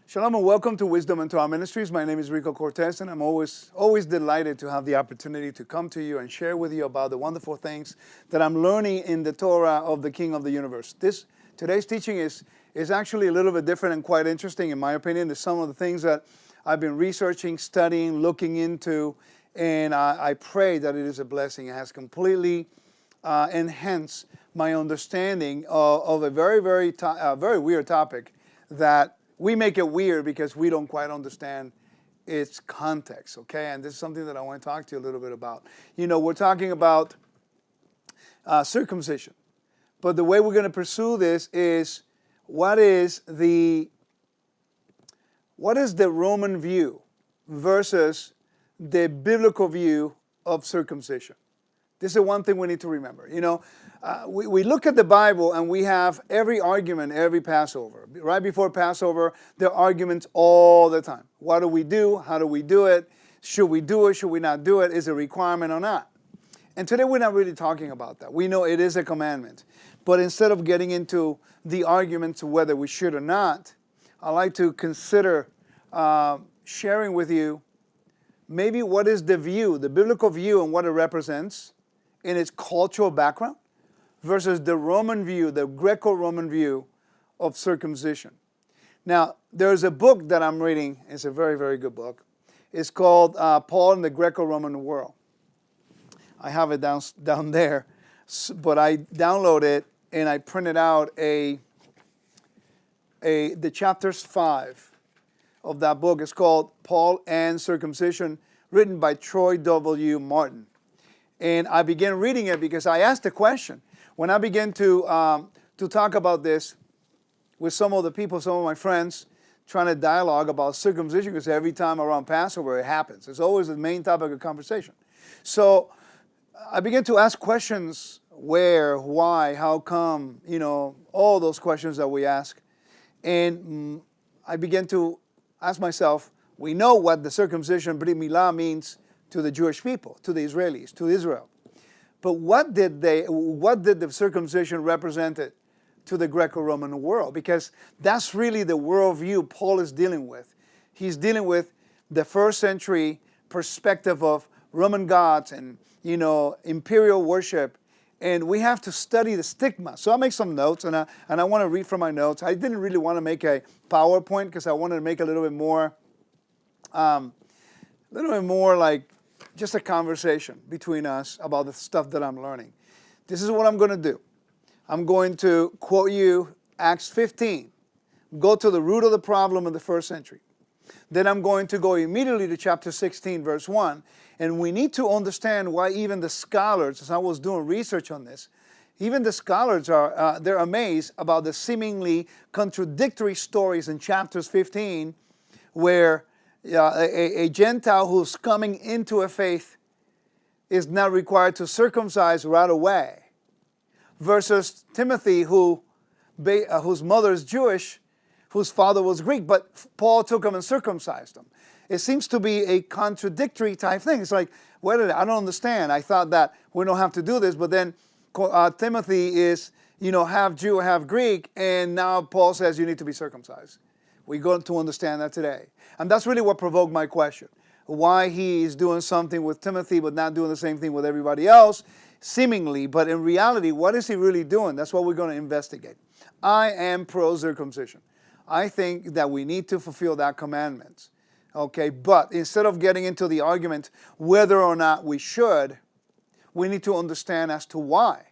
Shalom and welcome to Wisdom and Torah Ministries. My name is Rico Cortez, and I'm always delighted to have the opportunity to come to you and share with you about the wonderful things that I'm learning in the Torah of the King of the Universe. Today's teaching is actually a little bit different and quite interesting, in my opinion. There's some of the things that I've been researching, studying, looking into, and I pray that it is a blessing. It has completely enhanced my understanding of a very weird topic that we make it weird because we don't quite understand its context, okay? And this is something that I want to talk to you a little bit about. You know, we're talking about circumcision. But the way we're going to pursue this is what is the Roman view versus the biblical view of circumcision? This is one thing we need to remember. You know, we look at the Bible and we have every argument, every Passover. Right before Passover, there are arguments all the time. What do we do? How do we do it? Should we do it? Should we not do it? Is it a requirement or not? And today we're not really talking about that. We know it is a commandment. But instead of getting into the arguments of whether we should or not, I'd like to consider sharing with you maybe what is the view, the biblical view, and what it represents in its cultural background versus the Roman view, the Greco-Roman view of circumcision. Now, there's a book that I'm reading. It's a very, very good book. It's called Paul in the Greco-Roman World. I have it down there, but I downloaded it and I printed out the chapters 5 of that book. It's called Paul and Circumcision, written by Troy W. Martin. And I began reading it because I asked the question. When I began to talk about this with some of the people, some of my friends, trying to dialogue about circumcision, because every time around Passover it happens. It's always the main topic of conversation. So I began to ask questions: where, why, how come, you know, all those questions that we ask. And I began to ask myself, we know what the circumcision, Brit Milah, means to the Jewish people, to the Israelis, to Israel. But what did the circumcision represent to the Greco-Roman world? Because that's really the worldview Paul is dealing with. He's dealing with the first century perspective of Roman gods and, you know, imperial worship. And we have to study the stigma. So I'll make some notes, and I want to read from my notes. I didn't really want to make a PowerPoint because I wanted to make a little bit more like just a conversation between us about the stuff that I'm learning. This is what I'm going to do. I'm going to quote you Acts 15. Go to the root of the problem in the first century. Then I'm going to go immediately to chapter 16, verse 1. And we need to understand why even the scholars, as I was doing research on this, even the scholars they're amazed about the seemingly contradictory stories in chapters 15 where a Gentile who's coming into a faith is not required to circumcise right away, versus Timothy, whose mother is Jewish, whose father was Greek, but Paul took him and circumcised him. It seems to be a contradictory type thing. It's like, I don't understand. I thought that we don't have to do this, but then Timothy is, you know, half Jew, half Greek, and now Paul says you need to be circumcised. We're going to understand that today. And that's really what provoked my question. Why he is doing something with Timothy but not doing the same thing with everybody else, seemingly. But in reality, what is he really doing? That's what we're going to investigate. I am pro-circumcision. I think that we need to fulfill that commandment. Okay, but instead of getting into the argument whether or not we should, we need to understand as to why.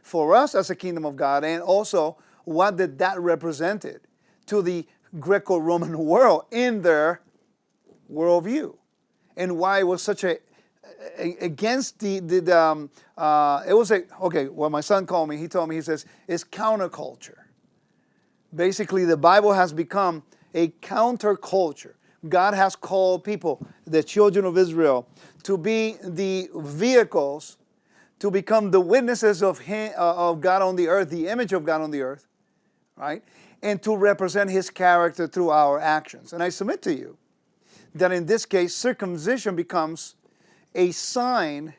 For us as a kingdom of God, and also what did that represented to the Greco-Roman world in their worldview, and why it was such against it was what my son called me, he told me, he says, it's counterculture. Basically, the Bible has become a counterculture. God has called people, the children of Israel, to be the vehicles to become the witnesses of God on the earth, the image of God on the earth, right? And to represent His character through our actions. And I submit to you that in this case, circumcision becomes a sign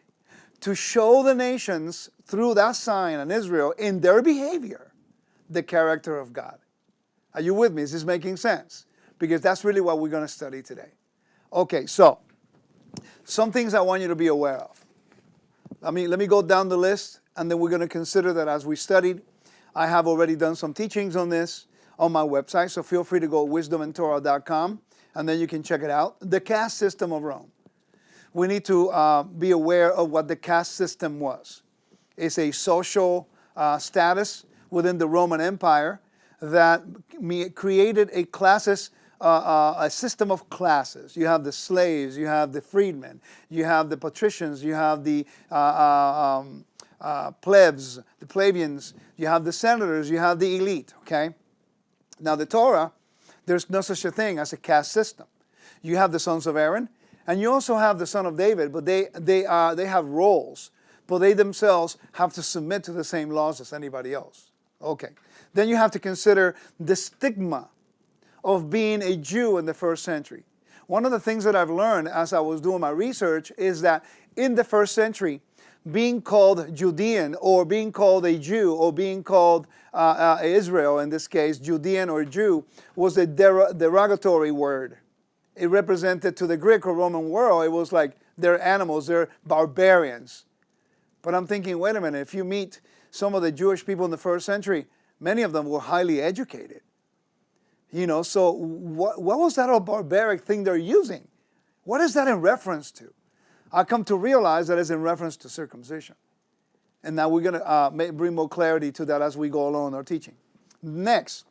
to show the nations through that sign in Israel, in their behavior, the character of God. Are you with me? Is this making sense? because that's really what we're going to study today. Okay, so some things I want you to be aware of. Let me go down the list, and then we're going to consider that as we studied. I have already done some teachings on this on my website, so feel free to go wisdomandtorah.com, and then you can check it out. The caste system of Rome. We need to be aware of what the caste system was. It's a social status within the Roman Empire that created a system of classes. You have the slaves, you have the freedmen, you have the patricians, you have the plebs, the plebeians, you have the senators, you have the elite, okay? Now the Torah, there's no such a thing as a caste system. You have the sons of Aaron, and you also have the son of David, but they have roles, but they themselves have to submit to the same laws as anybody else. Okay. Then you have to consider the stigma of being a Jew in the first century. One of the things that I've learned as I was doing my research is that in the first century, being called Judean or being called a Jew or being called Israel, in this case, Judean or Jew, was a derogatory word. It represented to the Greco-Roman world, it was like they're animals, they're barbarians. But I'm thinking, wait a minute, if you meet some of the Jewish people in the first century, many of them were highly educated. You know, so what was that a barbaric thing they're using? What is that in reference to? I come to realize that it's in reference to circumcision. And now we're going to bring more clarity to that as we go along in our teaching. Next,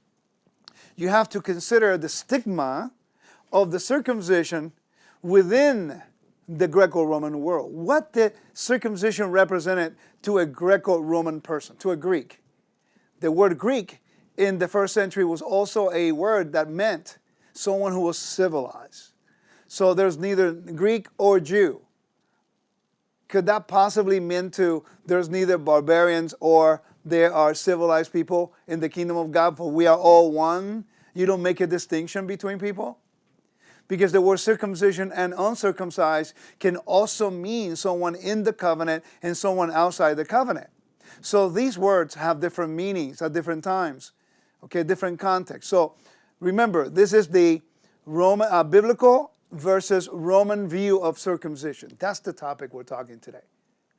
you have to consider the stigma of the circumcision within the Greco-Roman world. What did circumcision represented to a Greco-Roman person, to a Greek? The word Greek in the first century was also a word that meant someone who was civilized. So there's neither Greek or Jew. Could that possibly mean there's neither barbarians or there are civilized people in the kingdom of God, for we are all one? You don't make a distinction between people? Because the word circumcision and uncircumcised can also mean someone in the covenant and someone outside the covenant. So these words have different meanings at different times, okay, different contexts. So remember, this is the Roman biblical versus Roman view of circumcision. That's the topic we're talking today.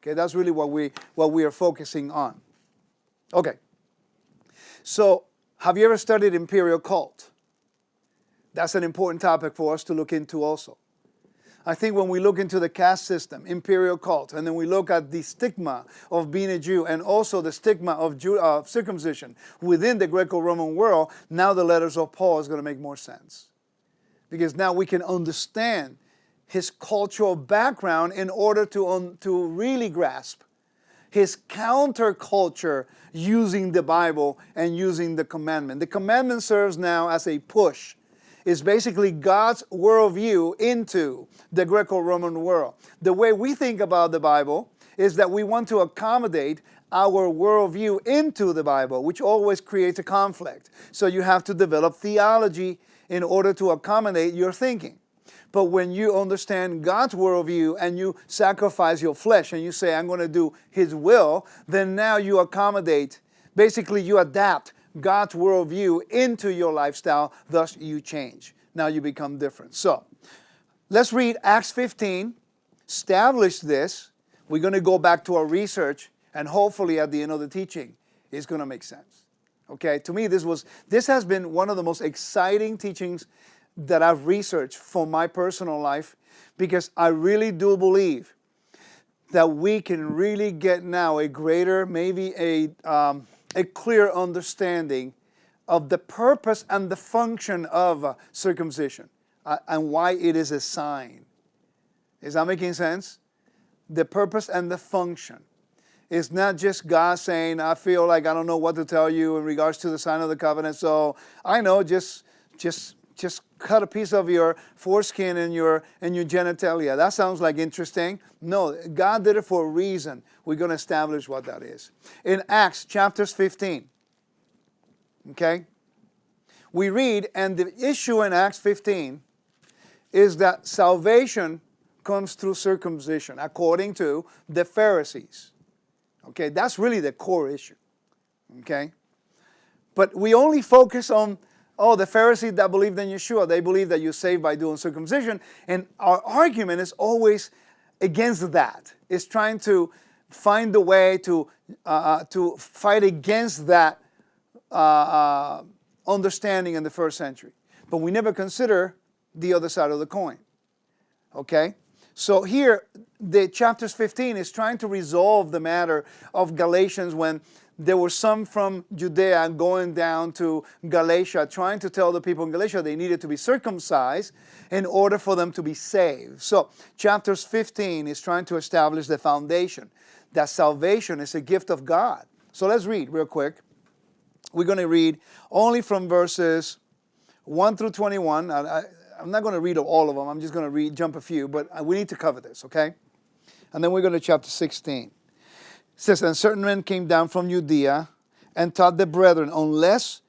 Okay, that's really what we are focusing on. Okay. So, have you ever studied imperial cult? That's an important topic for us to look into also. I think when we look into the caste system, imperial cult, and then we look at the stigma of being a Jew and also the stigma of circumcision within the Greco-Roman world, now the letters of Paul is going to make more sense. Because now we can understand his cultural background in order to really grasp his counterculture using the Bible and using the commandment. The commandment serves now as a push. It's basically God's worldview into the Greco-Roman world. The way we think about the Bible is that we want to accommodate our worldview into the Bible, which always creates a conflict. So you have to develop theology in order to accommodate your thinking. But when you understand God's worldview and you sacrifice your flesh and you say, I'm going to do His will, then now you accommodate, basically you adapt God's worldview into your lifestyle, thus you change. Now you become different. So, let's read Acts 15, establish this. We're going to go back to our research, and hopefully at the end of the teaching, it's going to make sense. Okay, to me this has been one of the most exciting teachings that I've researched for my personal life, because I really do believe that we can really get now a greater, maybe a clear understanding of the purpose and the function of circumcision and why it is a sign. Is that making sense? The purpose and the function. It's not just God saying, I feel like I don't know what to tell you in regards to the sign of the covenant, so I know, just cut a piece of your foreskin and your genitalia. That sounds like interesting. No, God did it for a reason. We're going to establish what that is. In Acts chapters 15, okay, we read, and the issue in Acts 15 is that salvation comes through circumcision, according to the Pharisees. Okay, that's really the core issue. Okay, but we only focus on Oh, the Pharisees that believed in Yeshua, they believe that you're saved by doing circumcision. And our argument is always against that. It's trying to find a way to fight against that understanding in the first century. But we never consider the other side of the coin. Okay? So here, the chapters 15 is trying to resolve the matter of Galatians when there were some from Judea going down to Galatia, trying to tell the people in Galatia they needed to be circumcised in order for them to be saved. So chapters 15 is trying to establish the foundation that salvation is a gift of God. So let's read real quick. We're going to read only from verses 1 through 21. I'm not going to read all of them. I'm just going to jump a few, but we need to cover this, okay? And then we're going to chapter 16. It says, and certain men came down from Judea and taught the brethren, unless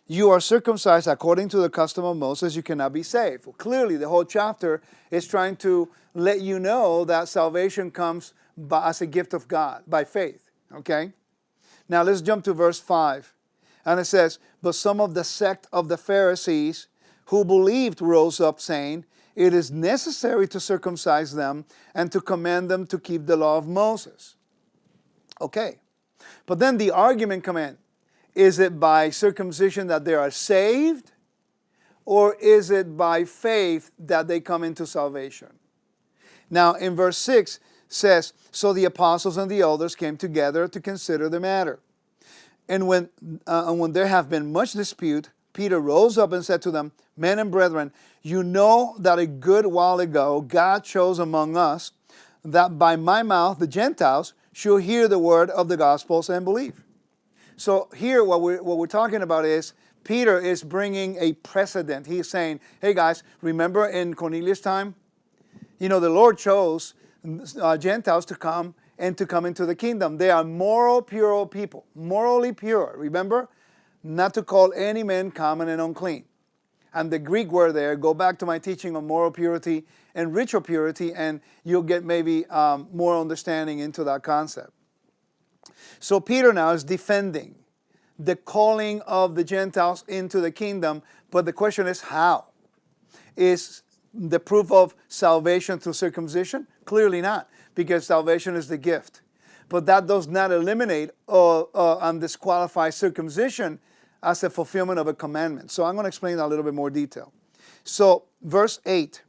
you are circumcised according to the custom of Moses, you cannot be saved. Well, clearly, the whole chapter is trying to let you know that salvation comes as a gift of God, by faith, okay? Now, let's jump to verse 5. And it says, but some of the sect of the Pharisees who believed rose up, saying, it is necessary to circumcise them and to command them to keep the law of Moses. Okay, but then the argument come in. Is it by circumcision that they are saved? Or is it by faith that they come into salvation? Now in verse 6 says, so the apostles and the elders came together to consider the matter. And when there have been much dispute, Peter rose up and said to them, men and brethren, you know that a good while ago God chose among us that by my mouth the Gentiles should hear the word of the Gospels and believe. So here what we're talking about is Peter is bringing a precedent. He's saying, hey guys, remember in Cornelius' time? You know, the Lord chose Gentiles to come into the kingdom. They are moral, pure people. Morally pure. Remember? Not to call any man common and unclean. And the Greek word there, go back to my teaching on moral purity and ritual purity, and you'll get maybe more understanding into that concept. So Peter now is defending the calling of the Gentiles into the kingdom, but the question is how? Is the proof of salvation through circumcision? Clearly not, because salvation is the gift. But that does not eliminate and disqualify circumcision as a fulfillment of a commandment. So I'm going to explain that a little bit more detail. So verse 8.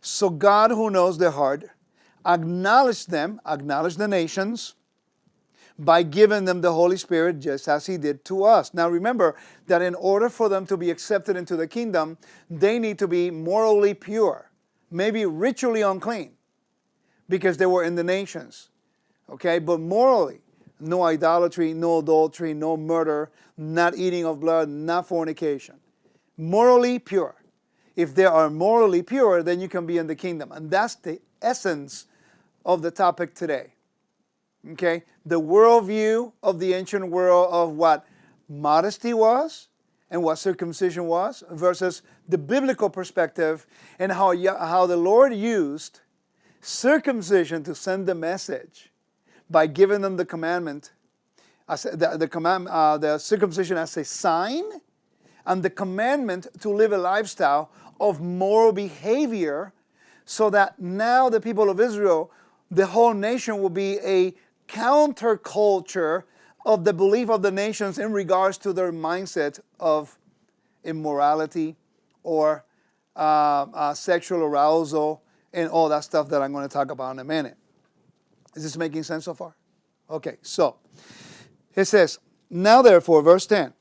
So God, who knows their heart, acknowledged the nations, by giving them the Holy Spirit just as he did to us. Now remember that in order for them to be accepted into the kingdom, they need to be morally pure, maybe ritually unclean, because they were in the nations. Okay, but morally, no idolatry, no adultery, no murder, not eating of blood, not fornication. Morally pure. If they are morally pure, then you can be in the kingdom. And that's the essence of the topic today. Okay, the worldview of the ancient world of what modesty was and what circumcision was versus the biblical perspective and how the Lord used circumcision to send the message by giving them the commandment, the circumcision as a sign, and the commandment to live a lifestyle of moral behavior, so that now the people of Israel, the whole nation, will be a counterculture of the belief of the nations in regards to their mindset of immorality or sexual arousal and all that stuff that I'm going to talk about in a minute. Is this making sense so far? Okay, so it says, now therefore, verse 10,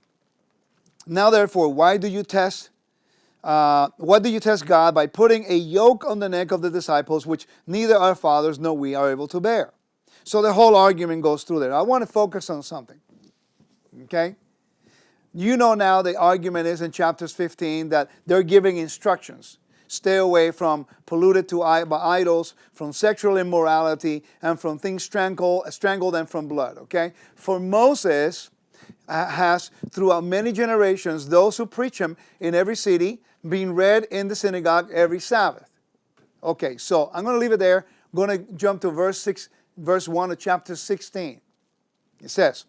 now therefore, what do you test God by putting a yoke on the neck of the disciples, which neither our fathers nor we are able to bear? So the whole argument goes through there. I want to focus on something. Okay? You know now the argument is in chapters 15 that they're giving instructions. Stay away from polluted by idols, from sexual immorality, and from things strangled and from blood. Okay? For Moses has, throughout many generations, those who preach him in every city, being read in the synagogue every Sabbath. Okay, so I'm going to leave it there. I'm going to jump to verse 1 of chapter 16. It says,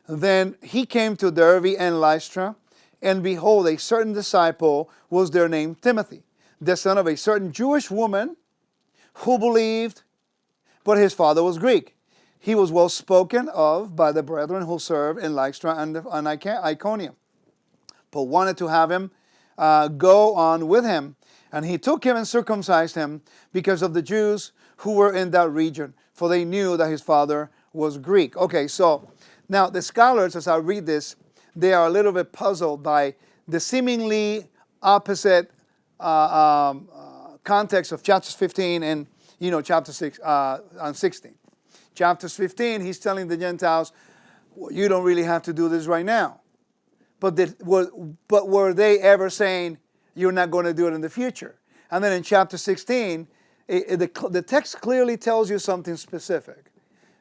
then he came to Derbe and Lystra, And behold, a certain disciple was there named Timothy, the son of a certain Jewish woman who believed, but his father was Greek. He was well spoken of by the brethren who served in Lystra and Iconium, but wanted to have him go on with him. And he took him and circumcised him because of the Jews who were in that region, for they knew that his father was Greek. Okay, so now the scholars, as I read this, they are a little bit puzzled by the seemingly opposite context of chapters 15 and chapter 6 and 16. Chapters 15, he's telling the Gentiles, well, you don't really have to do this right now. But were they ever saying you're not going to do it in the future? And then in chapter 16, the text clearly tells you something specific.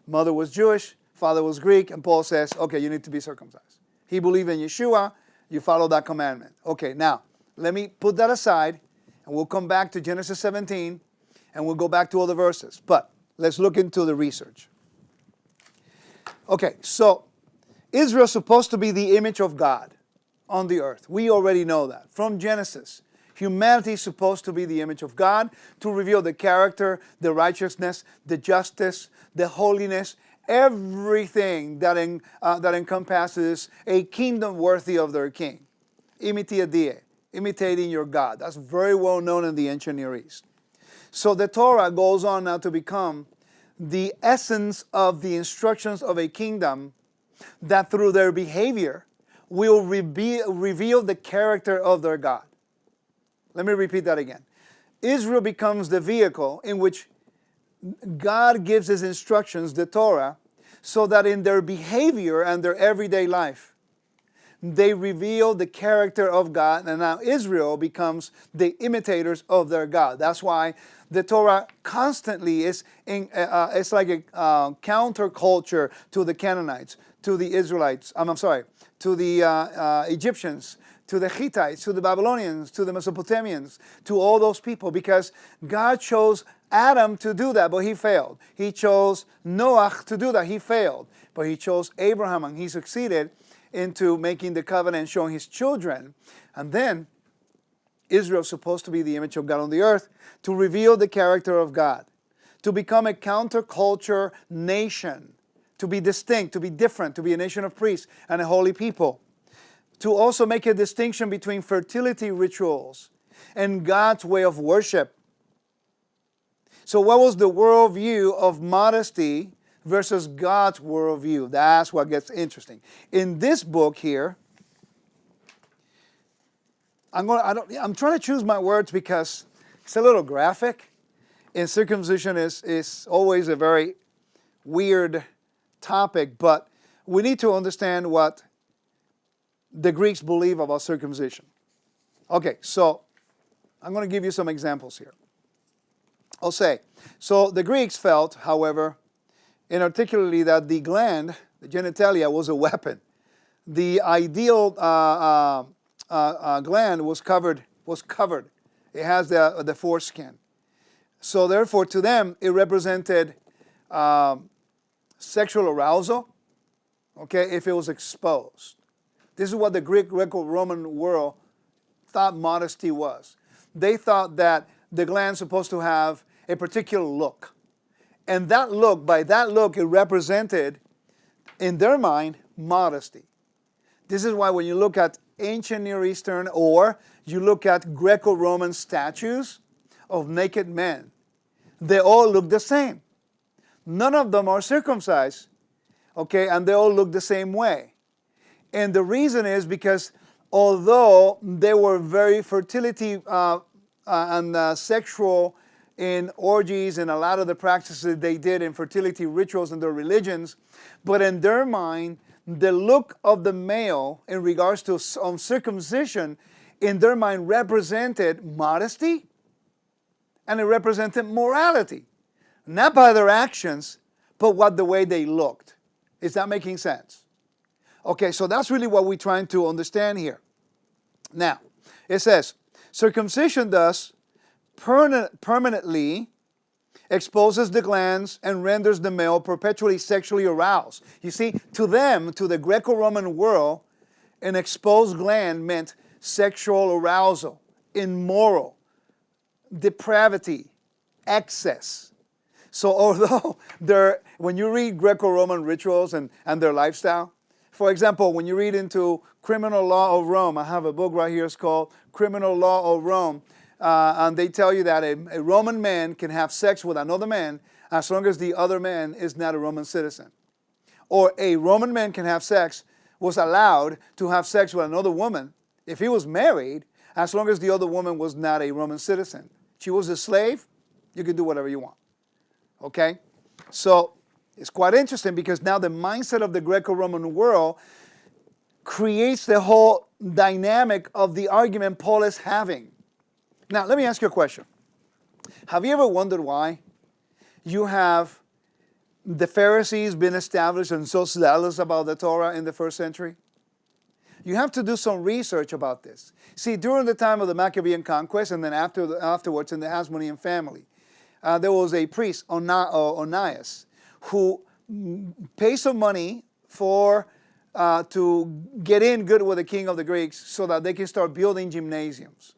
Mother was Jewish, father was Greek, and Paul says, okay, you need to be circumcised. He believed in Yeshua, you follow that commandment. Okay, now, let me put that aside, and we'll come back to Genesis 17, and we'll go back to all the verses. But let's look into the research. Okay, so Israel is supposed to be the image of God on the earth. We already know that. From Genesis, humanity is supposed to be the image of God, to reveal the character, the righteousness, the justice, the holiness, everything that encompasses a kingdom worthy of their king. Imitia die, imitating your God. That's very well known in the ancient Near East. So the Torah goes on now to become the essence of the instructions of a kingdom that through their behavior will reveal the character of their God. Let me repeat that again. Israel becomes the vehicle in which God gives his instructions, the Torah, so that in their behavior and their everyday life, they reveal the character of God, and now Israel becomes the imitators of their God. That's why the Torah constantly is it's like a counterculture to the Canaanites, to the Israelites, to the Egyptians, to the Hittites, to the Babylonians, to the Mesopotamians, to all those people, because God chose Adam to do that, but he failed. He chose Noah to do that, he failed. But he chose Abraham, and he succeeded into making the covenant and showing his children. And then Israel is supposed to be the image of God on the earth, to reveal the character of God, to become a counterculture nation, to be distinct, to be different, to be a nation of priests and a holy people, to also make a distinction between fertility rituals and God's way of worship. So what was the worldview of modesty versus God's worldview? That's what gets interesting. In this book here, I'm trying to choose my words because it's a little graphic, and circumcision is always a very weird topic, but we need to understand what the Greeks believe about circumcision. Okay, so I'm going to give you some examples here. I'll say, so the Greeks felt, however, inarticulately, that the gland, the genitalia, was a weapon. The ideal gland was covered. It has the foreskin. So therefore, to them, it represented sexual arousal, okay, if it was exposed. This is what the Greco-Roman world thought modesty was. They thought that the gland's supposed to have a particular look. And by that look, it represented, in their mind, modesty. This is why when you look at ancient Near Eastern, or you look at Greco-Roman statues of naked men, they all look the same. None of them are circumcised, okay, and they all look the same way. And the reason is because although they were very fertility and sexual in orgies and a lot of the practices they did in fertility rituals in their religions, but in their mind, the look of the male in regards to circumcision, in their mind represented modesty and it represented morality. Not by their actions, but the way they looked. Is that making sense? Okay, so that's really what we're trying to understand here. Now, it says, circumcision thus permanently exposes the glands and renders the male perpetually sexually aroused. You see, to them, to the Greco-Roman world, An exposed gland meant sexual arousal, immoral, depravity, excess. So although when you read Greco-Roman rituals and their lifestyle, for example, when you read into Criminal Law of Rome, I have a book right here, it's called Criminal Law of Rome, and they tell you that a Roman man can have sex with another man as long as the other man is not a Roman citizen. Or a Roman man can have sex, was allowed to have sex with another woman if he was married, as long as the other woman was not a Roman citizen. She was a slave, you can do whatever you want. Okay? So it's quite interesting because now the mindset of the Greco-Roman world creates the whole dynamic of the argument Paul is having. Now, let me ask you a question. Have you ever wondered why you have the Pharisees been established and so zealous about the Torah in the first century? You have to do some research about this. See, during the time of the Maccabean conquest and then afterwards in the Hasmonean family, there was a priest, Onias, who paid some money to get in good with the king of the Greeks so that they can start building gymnasiums.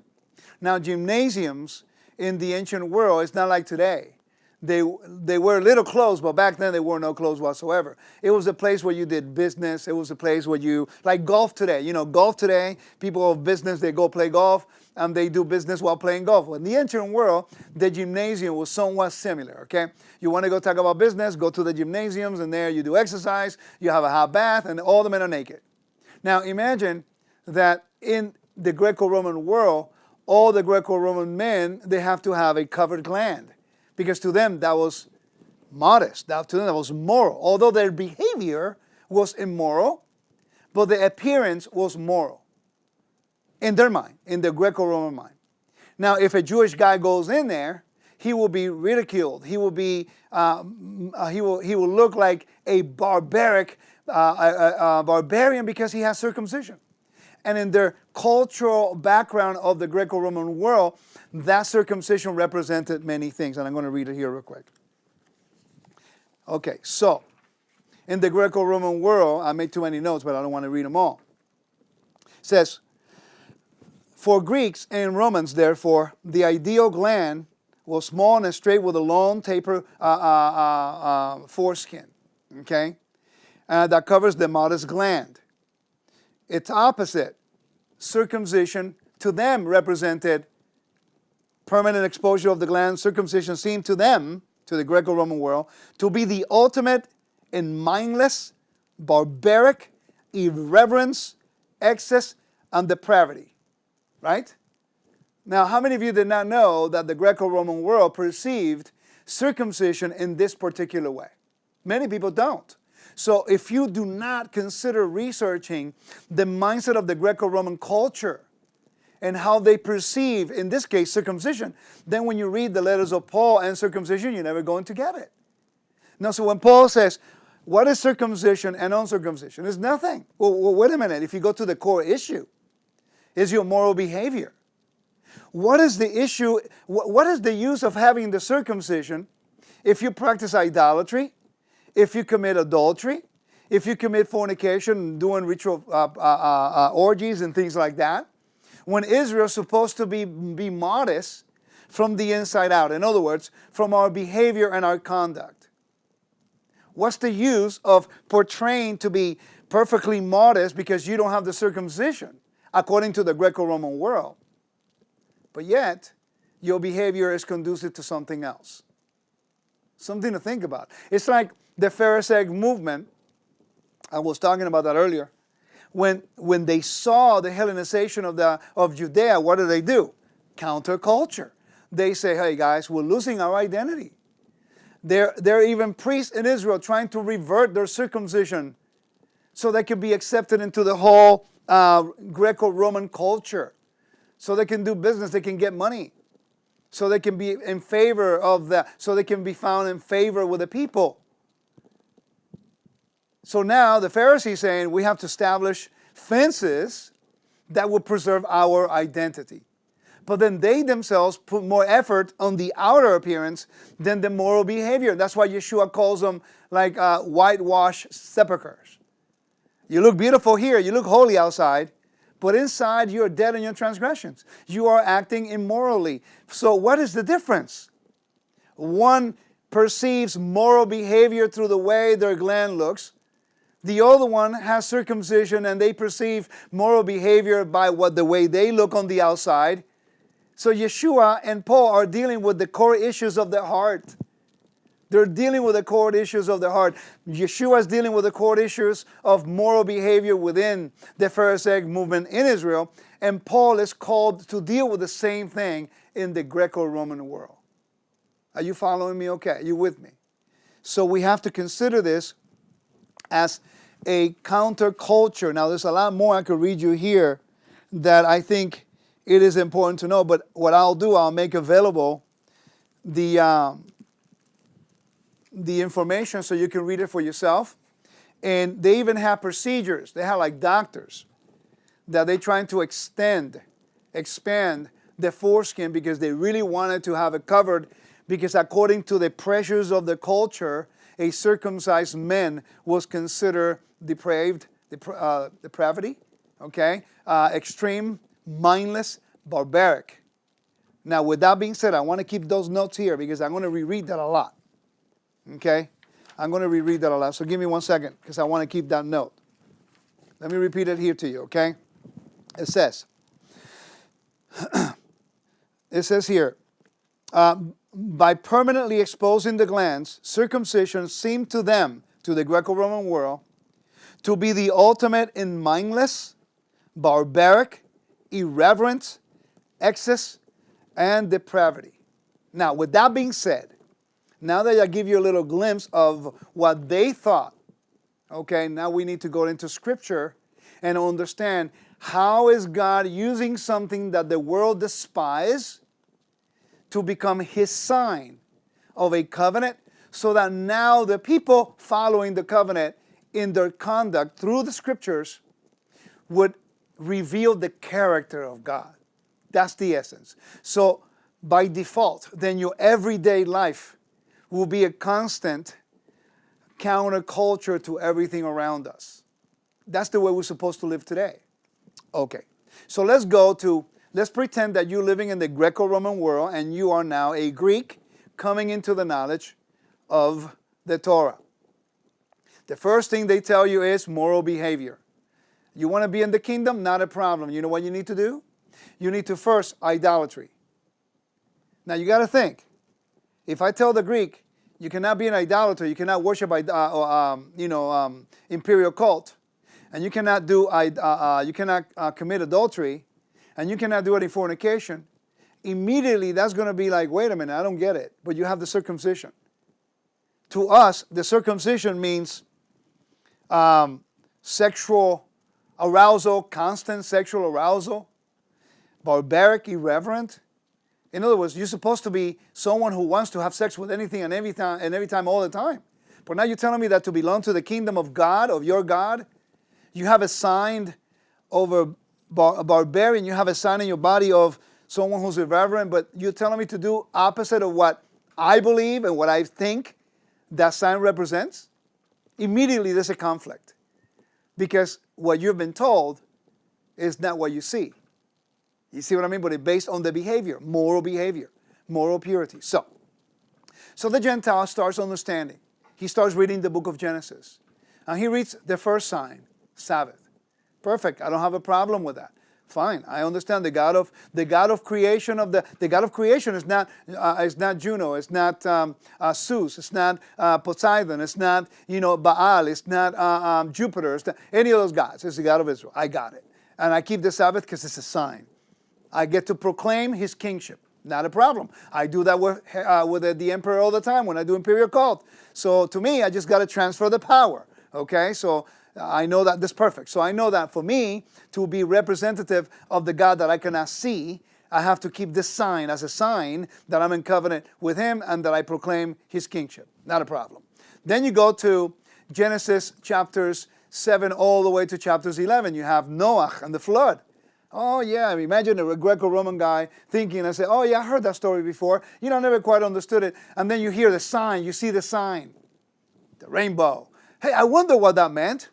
Now, gymnasiums in the ancient world, it's not like today. They wear little clothes, but back then they wore no clothes whatsoever. It was a place where you did business. It was a place where you, like golf today. You know, golf today, people of business, they go play golf, and they do business while playing golf. Well, in the ancient world, the gymnasium was somewhat similar, okay? You want to go talk about business, go to the gymnasiums, and there you do exercise, you have a hot bath, and all the men are naked. Now, imagine that in the Greco-Roman world, all the Greco-Roman men, they have to have a covered gland. Because to them, that was modest. To them, that was moral. Although their behavior was immoral, but the appearance was moral. In their mind, in the Greco-Roman mind. Now, if a Jewish guy goes in there, he will be ridiculed. He will look like a barbarian because he has circumcision. And in their cultural background of the Greco-Roman world, that circumcision represented many things. And I'm going to read it here real quick. Okay, so in the Greco-Roman world, I made too many notes, but I don't want to read them all. It says, for Greeks and Romans, therefore, the ideal gland was small and straight with a long taper foreskin, okay, that covers the modest gland. Its opposite, circumcision, to them represented permanent exposure of the gland. Circumcision seemed to them, to the Greco-Roman world, to be the ultimate in mindless, barbaric, irreverence, excess, and depravity. Right? Now, how many of you did not know that the Greco-Roman world perceived circumcision in this particular way? Many people don't. So if you do not consider researching the mindset of the Greco-Roman culture and how they perceive, in this case, circumcision, then when you read the letters of Paul and circumcision, you're never going to get it. Now, so when Paul says, what is circumcision and uncircumcision? It's nothing. Well, wait a minute. If you go to the core issue, is your moral behavior. What is the issue? What is the use of having the circumcision if you practice idolatry, if you commit adultery, if you commit fornication, doing ritual orgies and things like that? When Israel is supposed to be modest from the inside out. In other words, from our behavior and our conduct. What's the use of portraying to be perfectly modest because you don't have the circumcision, according to the Greco-Roman world? But yet, your behavior is conducive to something else. Something to think about. It's like the Pharisaic movement, I was talking about that earlier. When they saw the Hellenization of Judea, what do? Counterculture. They say, hey guys, we're losing our identity. There are even priests in Israel trying to revert their circumcision so they can be accepted into the whole Greco-Roman culture. So they can do business, they can get money. So they can be in favor of so they can be found in favor with the people. So now the Pharisees saying we have to establish fences that will preserve our identity. But then they themselves put more effort on the outer appearance than the moral behavior. That's why Yeshua calls them like whitewashed sepulchres. You look beautiful here, you look holy outside, but inside you're dead in your transgressions. You are acting immorally. So what is the difference? One perceives moral behavior through the way their gland looks. The other one has circumcision and they perceive moral behavior by the way they look on the outside. So Yeshua and Paul are dealing with the core issues of their heart. They're dealing with the core issues of the heart. Yeshua is dealing with the core issues of moral behavior within the Pharisaic movement in Israel. And Paul is called to deal with the same thing in the Greco-Roman world. Are you following me? Okay, are you with me? So we have to consider this as a counterculture. Now there's a lot more I could read you here that I think it is important to know. But what I'll do, I'll make available the information so you can read it for yourself. And they even have procedures. They have like doctors that they're trying to expand the foreskin because they really wanted to have it covered, because according to the pressures of the culture, a circumcised man was considered depravity, okay? Extreme, mindless, barbaric. Now, with that being said, I want to keep those notes here because I'm going to reread that a lot. Okay? I'm going to reread that a lot. So give me 1 second because I want to keep that note. Let me repeat it here to you, okay? It says here, by permanently exposing the glands, circumcision seemed to them, to the Greco-Roman world, to be the ultimate in mindless, barbaric, irreverent, excess, and depravity. Now, with that being said, now that I give you a little glimpse of what they thought, okay, now we need to go into Scripture and understand how is God using something that the world despises to become His sign of a covenant, so that now the people following the covenant in their conduct through the Scriptures would reveal the character of God. That's the essence. So by default, then your everyday life will be a constant counterculture to everything around us. That's the way we're supposed to live today. Okay, so let's pretend that you're living in the Greco-Roman world and you are now a Greek coming into the knowledge of the Torah. The first thing they tell you is moral behavior. You want to be in the kingdom? Not a problem. You know what you need to do? You need to first idolatry. Now you got to think. If I tell the Greek, you cannot be an idolater, you cannot worship imperial cult, and you cannot commit adultery, and you cannot do any fornication, immediately that's going to be like, wait a minute, I don't get it. But you have the circumcision. To us, the circumcision means sexual arousal, constant sexual arousal, barbaric, irreverent. In other words, you're supposed to be someone who wants to have sex with anything and every time, all the time. But now you're telling me that to belong to the kingdom of God, of your God, you have a sign over a barbarian, you have a sign in your body of someone who's irreverent, but you're telling me to do opposite of what I believe and what I think that sign represents? Immediately there's a conflict. Because what you've been told is not what you see. You see what I mean? But it's based on the behavior, moral purity. So the Gentile starts understanding. He starts reading the book of Genesis. And he reads the first sign, Sabbath. Perfect. I don't have a problem with that. Fine. I understand the God of creation the God of creation is not Juno, it's not Zeus, it's not Poseidon, it's not Baal, it's not Jupiter, it's not any of those gods. It's the God of Israel. I got it. And I keep the Sabbath because it's a sign. I get to proclaim His kingship. Not a problem. I do that with the emperor all the time when I do imperial cult. So to me, I just got to transfer the power. Okay, so I know that this is perfect. So I know that for me to be representative of the God that I cannot see, I have to keep this sign as a sign that I'm in covenant with Him and that I proclaim His kingship. Not a problem. Then you go to Genesis chapters 7 all the way to chapters 11. You have Noah and the flood. Oh yeah, imagine a Greco-Roman guy thinking and say, oh yeah, I heard that story before. I never quite understood it. And then you hear the sign, you see the sign, the rainbow. Hey, I wonder what that meant.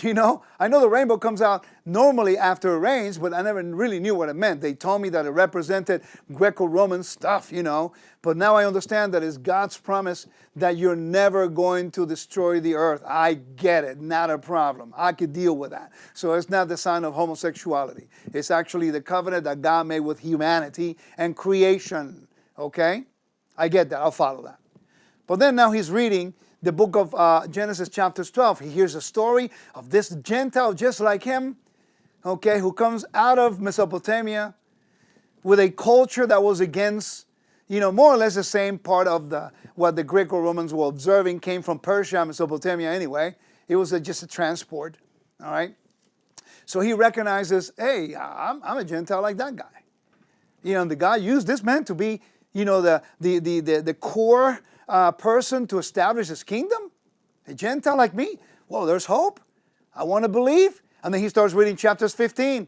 You know, I know the rainbow comes out normally after it rains, but I never really knew what it meant. They told me that it represented Greco-Roman stuff, you know. But now I understand that it's God's promise that you're never going to destroy the earth. I get it, not a problem. I could deal with that. So it's not the sign of homosexuality. It's actually the covenant that God made with humanity and creation, okay? I get that, I'll follow that. But then now he's reading the book of Genesis chapter 12. He hears a story of this Gentile just like him, okay, who comes out of Mesopotamia with a culture that was against, you know, more or less the same part of what the Greco-Romans were observing came from Persia, Mesopotamia anyway. It was just a transport, all right? So he recognizes, hey, I'm a Gentile like that guy. You know, and the God used this man to be, you know, the core person to establish his kingdom? A Gentile like me? Well, there's hope. I want to believe. And then he starts reading chapters 15.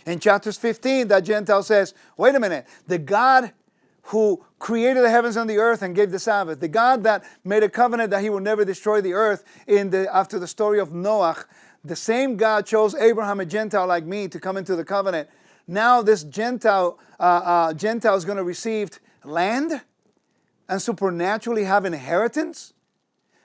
In chapters 15, that Gentile says, wait a minute, the God who created the heavens and the earth and gave the Sabbath, the God that made a covenant that he will never destroy the earth after the story of Noah, the same God chose Abraham, a Gentile like me, to come into the covenant. Now this Gentile is going to receive land and supernaturally have inheritance?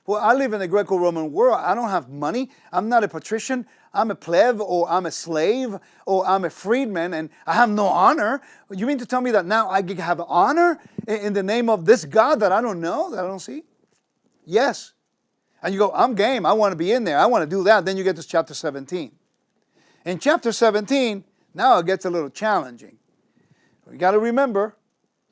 Well, I live in the Greco-Roman world. I don't have money. I'm not a patrician. I'm a pleb, or I'm a slave, or I'm a freedman, and I have no honor. You mean to tell me that now I have honor in the name of this God that I don't know, that I don't see? Yes. And you go, I'm game. I want to be in there. I want to do that. Then you get to chapter 17. In chapter 17, now it gets a little challenging. You got to remember,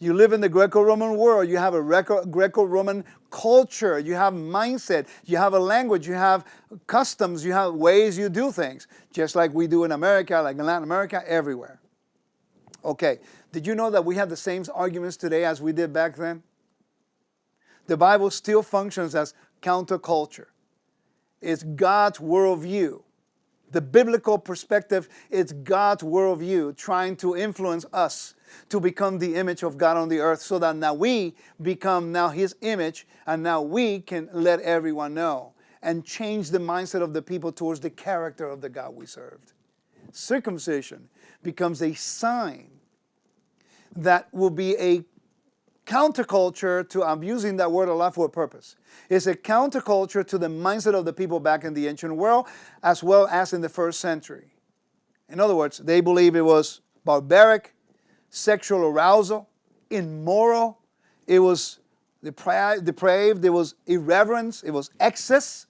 you live in the Greco-Roman world. You have a Greco-Roman culture. You have mindset. You have a language. You have customs. You have ways you do things. Just like we do in America, like in Latin America, everywhere. Okay, did you know that we have the same arguments today as we did back then? The Bible still functions as counterculture. It's God's worldview. The biblical perspective is God's worldview trying to influence us to become the image of God on the earth, so that now we become now His image, and now we can let everyone know and change the mindset of the people towards the character of the God we served. Circumcision becomes a sign that will be a counterculture to, I'm using that word a lot for a purpose. It's a counterculture to the mindset of the people back in the ancient world, as well as in the first century. In other words, they believe it was barbaric, sexual arousal, immoral, it was depraved, it was irreverence, it was excess.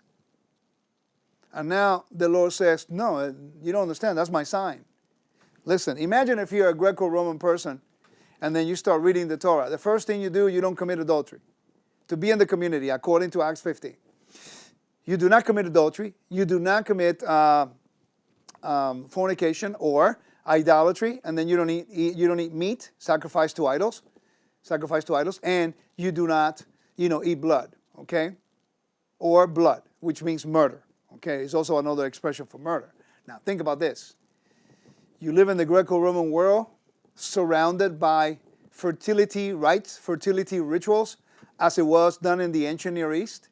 And now the Lord says, no, you don't understand, that's my sign. Listen, imagine if you're a Greco-Roman person and then you start reading the Torah. The first thing you do, you don't commit adultery. To be in the community, according to Acts 15. You do not commit adultery. You do not commit fornication or idolatry, and then you don't eat meat, sacrificed to idols, and you do not, eat blood, okay? Or blood, which means murder, okay? It's also another expression for murder. Now, think about this. You live in the Greco-Roman world, surrounded by fertility rites, fertility rituals, as it was done in the ancient Near East.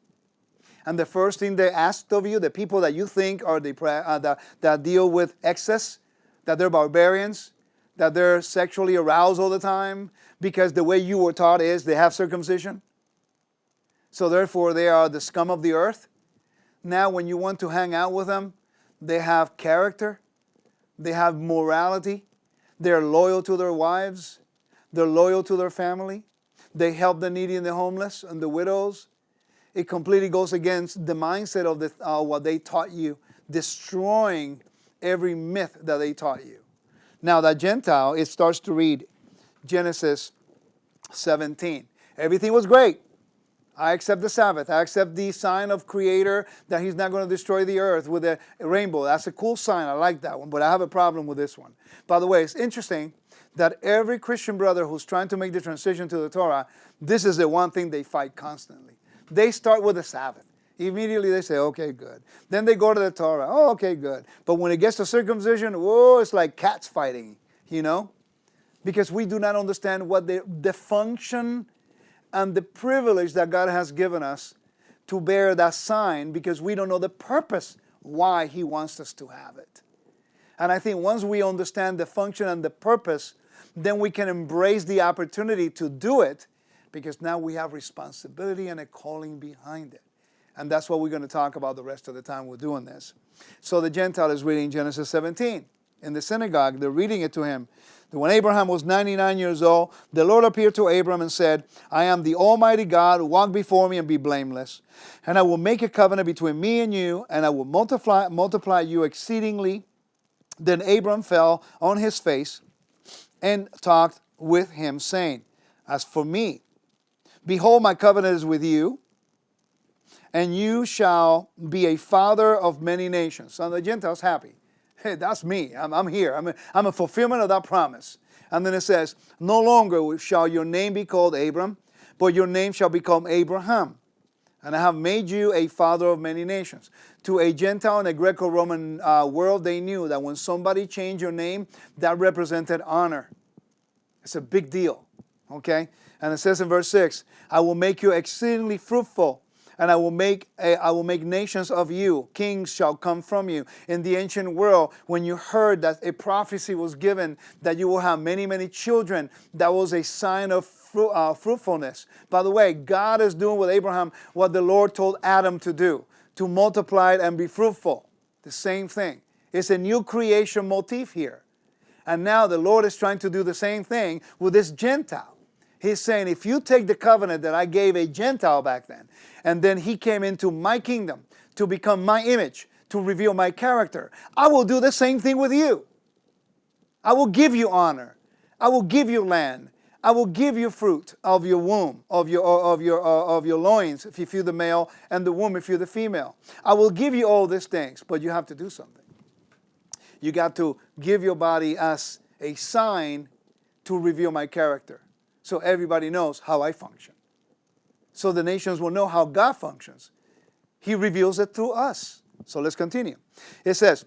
And the first thing they asked of you, the people that you think are that deal with excess, that they're barbarians, that they're sexually aroused all the time, because the way you were taught is they have circumcision. So therefore they are the scum of the earth. Now when you want to hang out with them, they have character, they have morality, they're loyal to their wives, they're loyal to their family, they help the needy and the homeless and the widows. It completely goes against the mindset of what they taught you, destroying every myth that they taught you. Now that Gentile, it starts to read Genesis 17. Everything was great. I accept the Sabbath. I accept the sign of Creator that He's not going to destroy the earth with a rainbow. That's a cool sign. I like that one, but I have a problem with this one. By the way, it's interesting that every Christian brother who's trying to make the transition to the Torah, this is the one thing they fight constantly. They start with the Sabbath. Immediately they say, okay, good. Then they go to the Torah. Oh, okay, good. But when it gets to circumcision, whoa, it's like cats fighting, Because we do not understand what the function and the privilege that God has given us to bear that sign, because we don't know the purpose why he wants us to have it. And I think once we understand the function and the purpose, then we can embrace the opportunity to do it, because now we have responsibility and a calling behind it. And that's what we're going to talk about the rest of the time we're doing this. So the Gentile is reading Genesis 17. In the synagogue, they're reading it to him. When Abraham was 99 years old, the Lord appeared to Abram and said, I am the Almighty God, walk before me and be blameless. And I will make a covenant between me and you, and I will multiply you exceedingly. Then Abram fell on his face and talked with him, saying, as for me, behold, my covenant is with you, and you shall be a father of many nations. So the Gentiles happy. Hey, that's me. I'm here. I'm a fulfillment of that promise. And then it says, no longer shall your name be called Abram, but your name shall become Abraham. And I have made you a father of many nations. To a Gentile in the Greco-Roman world, they knew that when somebody changed your name, that represented honor. It's a big deal. Okay? And it says in verse 6, I will make you exceedingly fruitful, and I will make nations of you. Kings shall come from you. In the ancient world, when you heard that a prophecy was given that you will have many, many children, that was a sign of fruitfulness. By the way, God is doing with Abraham what the Lord told Adam to do, to multiply it and be fruitful. The same thing. It's a new creation motif here. And now the Lord is trying to do the same thing with this Gentile. He's saying, if you take the covenant that I gave a Gentile back then, and then he came into my kingdom to become my image, to reveal my character, I will do the same thing with you. I will give you honor. I will give you land. I will give you fruit of your womb, of your loins, if you're the male, and the womb if you're the female. I will give you all these things, but you have to do something. You got to give your body as a sign to reveal my character, so everybody knows how I function. So the nations will know how God functions. He reveals it through us. So let's continue. It says,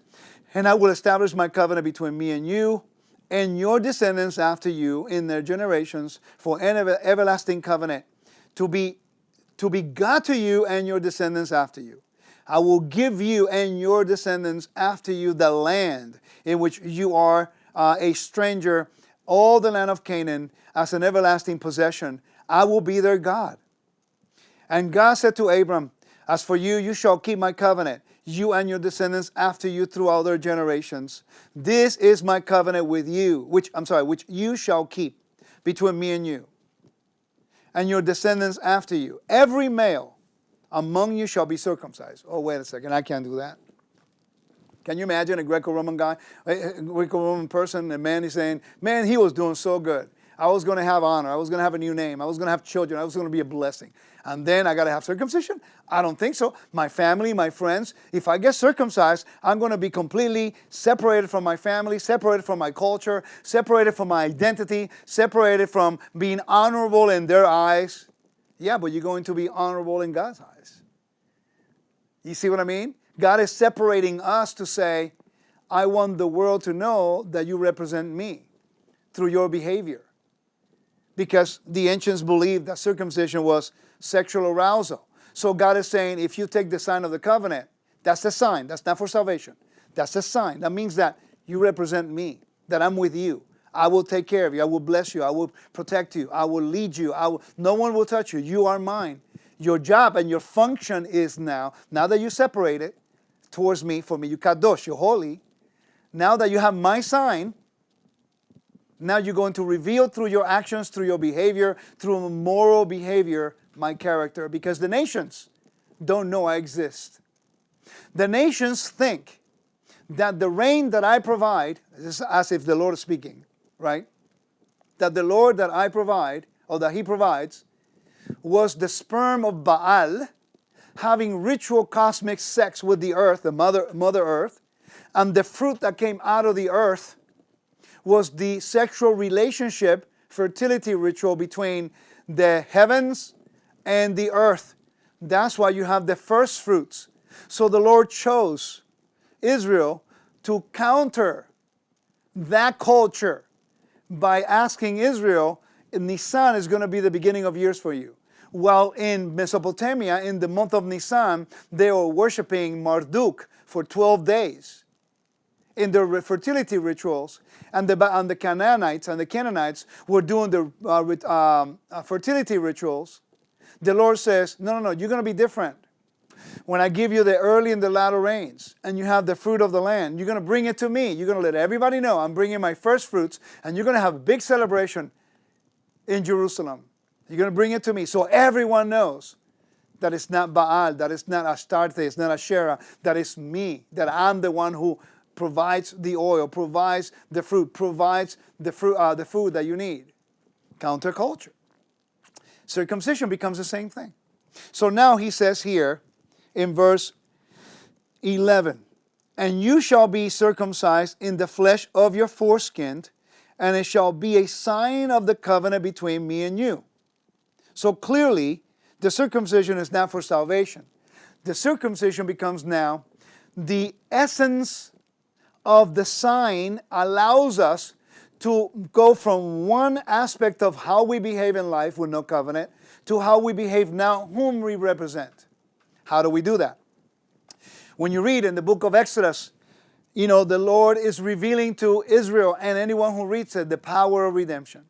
and I will establish my covenant between me and you and your descendants after you in their generations for an everlasting covenant to be God to you and your descendants after you. I will give you and your descendants after you the land in which you are a stranger, all the land of Canaan, as an everlasting possession. I will be their God. And God said to Abram, as for you, you shall keep my covenant, you and your descendants after you throughout their generations. This is my covenant with you, which you shall keep between me and you and your descendants after you. Every male among you shall be circumcised. Oh, wait a second, I can't do that. Can you imagine a Greco-Roman guy, a Greco-Roman person, a man, he's saying, man, he was doing so good. I was going to have honor. I was going to have a new name. I was going to have children. I was going to be a blessing. And then I got to have circumcision? I don't think so. My family, my friends, if I get circumcised, I'm going to be completely separated from my family, separated from my culture, separated from my identity, separated from being honorable in their eyes. Yeah, but you're going to be honorable in God's eyes. You see what I mean? God is separating us to say, I want the world to know that you represent me through your behavior. Because the ancients believed that circumcision was sexual arousal. So God is saying, if you take the sign of the covenant, that's the sign. That's not for salvation. That's the sign. That means that you represent me, that I'm with you. I will take care of you. I will bless you. I will protect you. I will lead you. No one will touch you. You are mine. Your job and your function is now that you separated towards me, for me, you kadosh, you're holy. Now that you have my sign, now you're going to reveal through your actions, through your behavior, through moral behavior, my character, because the nations don't know I exist. The nations think that the rain that I provide, this is as if the Lord is speaking, right? That the Lord that I provide, or that He provides, was the sperm of Baal having ritual cosmic sex with the earth, the Mother Earth, and the fruit that came out of the earth was the sexual relationship, fertility ritual between the heavens and the earth. That's why you have the first fruits. So the Lord chose Israel to counter that culture by asking Israel, Nisan is going to be the beginning of years for you. While in Mesopotamia, in the month of Nisan, they were worshiping Marduk, for 12 days in their fertility rituals, and the Canaanites were doing their fertility rituals, the Lord says, no, you're going to be different. When I give you the early and the latter rains, and you have the fruit of the land, you're going to bring it to me. You're going to let everybody know I'm bringing my first fruits, and you're going to have a big celebration in Jerusalem. You're going to bring it to me so everyone knows that it's not Baal, that it's not Astarte, it's not Asherah, that it's me, that I'm the one who provides the oil, provides the fruit, provides the food that you need. Counterculture. Circumcision becomes the same thing. So now he says here in verse 11, and you shall be circumcised in the flesh of your foreskin, and it shall be a sign of the covenant between me and you. So clearly, the circumcision is not for salvation. The circumcision becomes now the essence of the sign, allows us to go from one aspect of how we behave in life with no covenant to how we behave now, whom we represent. How do we do that? When you read in the book of Exodus, the Lord is revealing to Israel and anyone who reads it the power of redemption.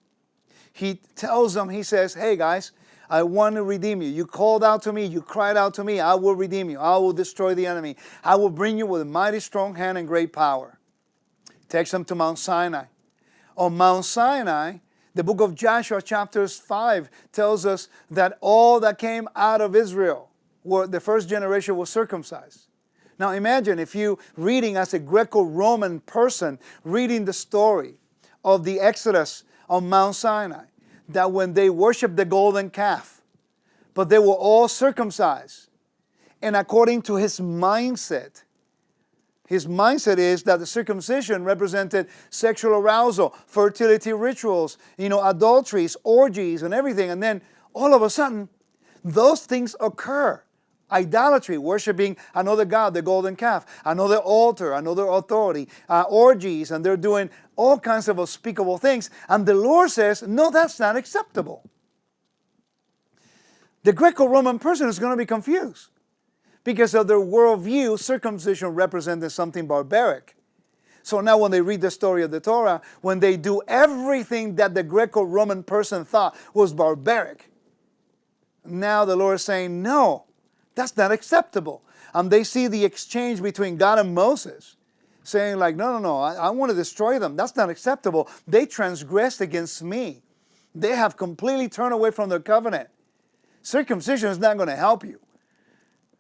He tells them, he says, hey guys, I want to redeem you. You called out to me, you cried out to me, I will redeem you. I will destroy the enemy. I will bring you with a mighty strong hand and great power. Takes them to Mount Sinai. On Mount Sinai, the book of Joshua chapters 5 tells us that all that came out of Israel, the first generation, was circumcised. Now imagine if you reading as a Greco-Roman person, reading the story of the Exodus on Mount Sinai, that when they worshiped the golden calf, but they were all circumcised. And according to his mindset is that the circumcision represented sexual arousal, fertility rituals, adulteries, orgies, and everything. And then all of a sudden, those things occur. Idolatry, worshiping another god, the golden calf, another altar, another authority, orgies, and they're doing all kinds of unspeakable things. And the Lord says, no, that's not acceptable. The Greco-Roman person is going to be confused. Because of their worldview, circumcision represented something barbaric. So now when they read the story of the Torah, when they do everything that the Greco-Roman person thought was barbaric, now the Lord is saying, no, that's not acceptable. And they see the exchange between God and Moses, saying like, no, I want to destroy them. That's not acceptable. They transgressed against me. They have completely turned away from the covenant. Circumcision is not going to help you.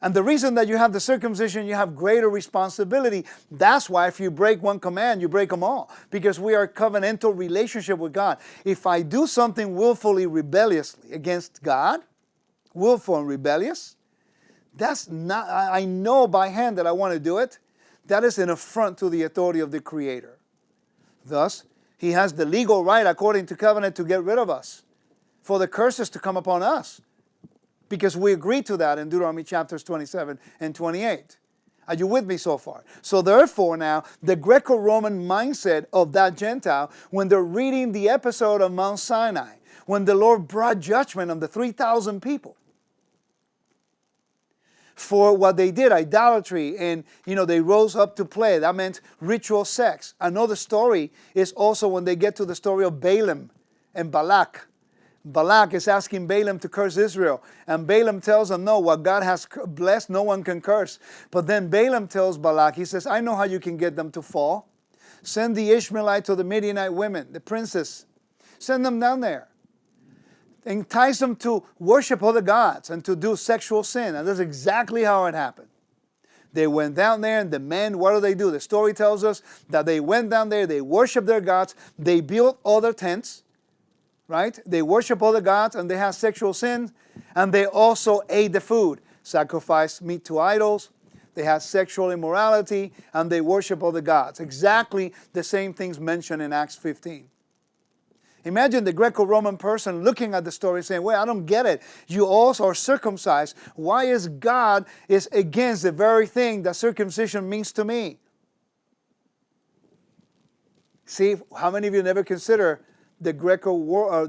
And the reason that you have the circumcision, you have greater responsibility. That's why if you break one command, you break them all. Because we are a covenantal relationship with God. If I do something willfully, rebelliously against God, willful and rebellious, that's not, I know by hand that I want to do it. That is an affront to the authority of the Creator. Thus, He has the legal right, according to covenant, to get rid of us, for the curses to come upon us. Because we agreed to that in Deuteronomy chapters 27 and 28. Are you with me so far? So therefore now, the Greco-Roman mindset of that Gentile, when they're reading the episode of Mount Sinai, when the Lord brought judgment on the 3,000 people for what they did, idolatry, and they rose up to play. That meant ritual sex. Another story is also when they get to the story of Balaam and Balak. Balak is asking Balaam to curse Israel. And Balaam tells him, no, what God has blessed, no one can curse. But then Balaam tells Balak, he says, I know how you can get them to fall. Send the Ishmaelites to the Midianite women, the princes. Send them down there. Entice them to worship other gods and to do sexual sin. And that's exactly how it happened. They went down there, and the men, what do? The story tells us that they went down there, they worshiped their gods, they built other tents. Right? They worship other gods and they have sexual sin, and they also ate the food, sacrificed meat to idols. They have sexual immorality and they worship other gods. Exactly the same things mentioned in Acts 15. Imagine the Greco-Roman person looking at the story saying, well, I don't get it. You also are circumcised. Why is God against the very thing that circumcision means to me? See, how many of you never consider the Greco-Roman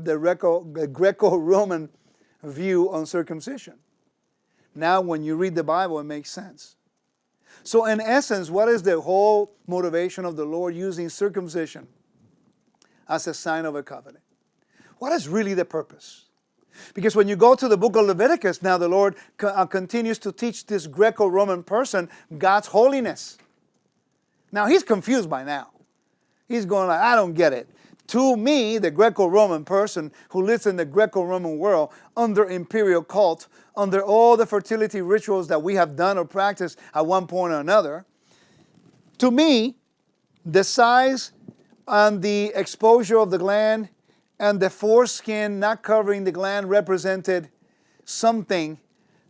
view on circumcision? Now when you read the Bible, it makes sense. So in essence, what is the whole motivation of the Lord using circumcision as a sign of a covenant? What is really the purpose? Because when you go to the book of Leviticus, now the Lord continues to teach this Greco-Roman person God's holiness. Now he's confused by now. He's going like, I don't get it. To me, the Greco-Roman person who lives in the Greco-Roman world under imperial cult, under all the fertility rituals that we have done or practiced at one point or another, to me, the size and the exposure of the gland and the foreskin not covering the gland represented something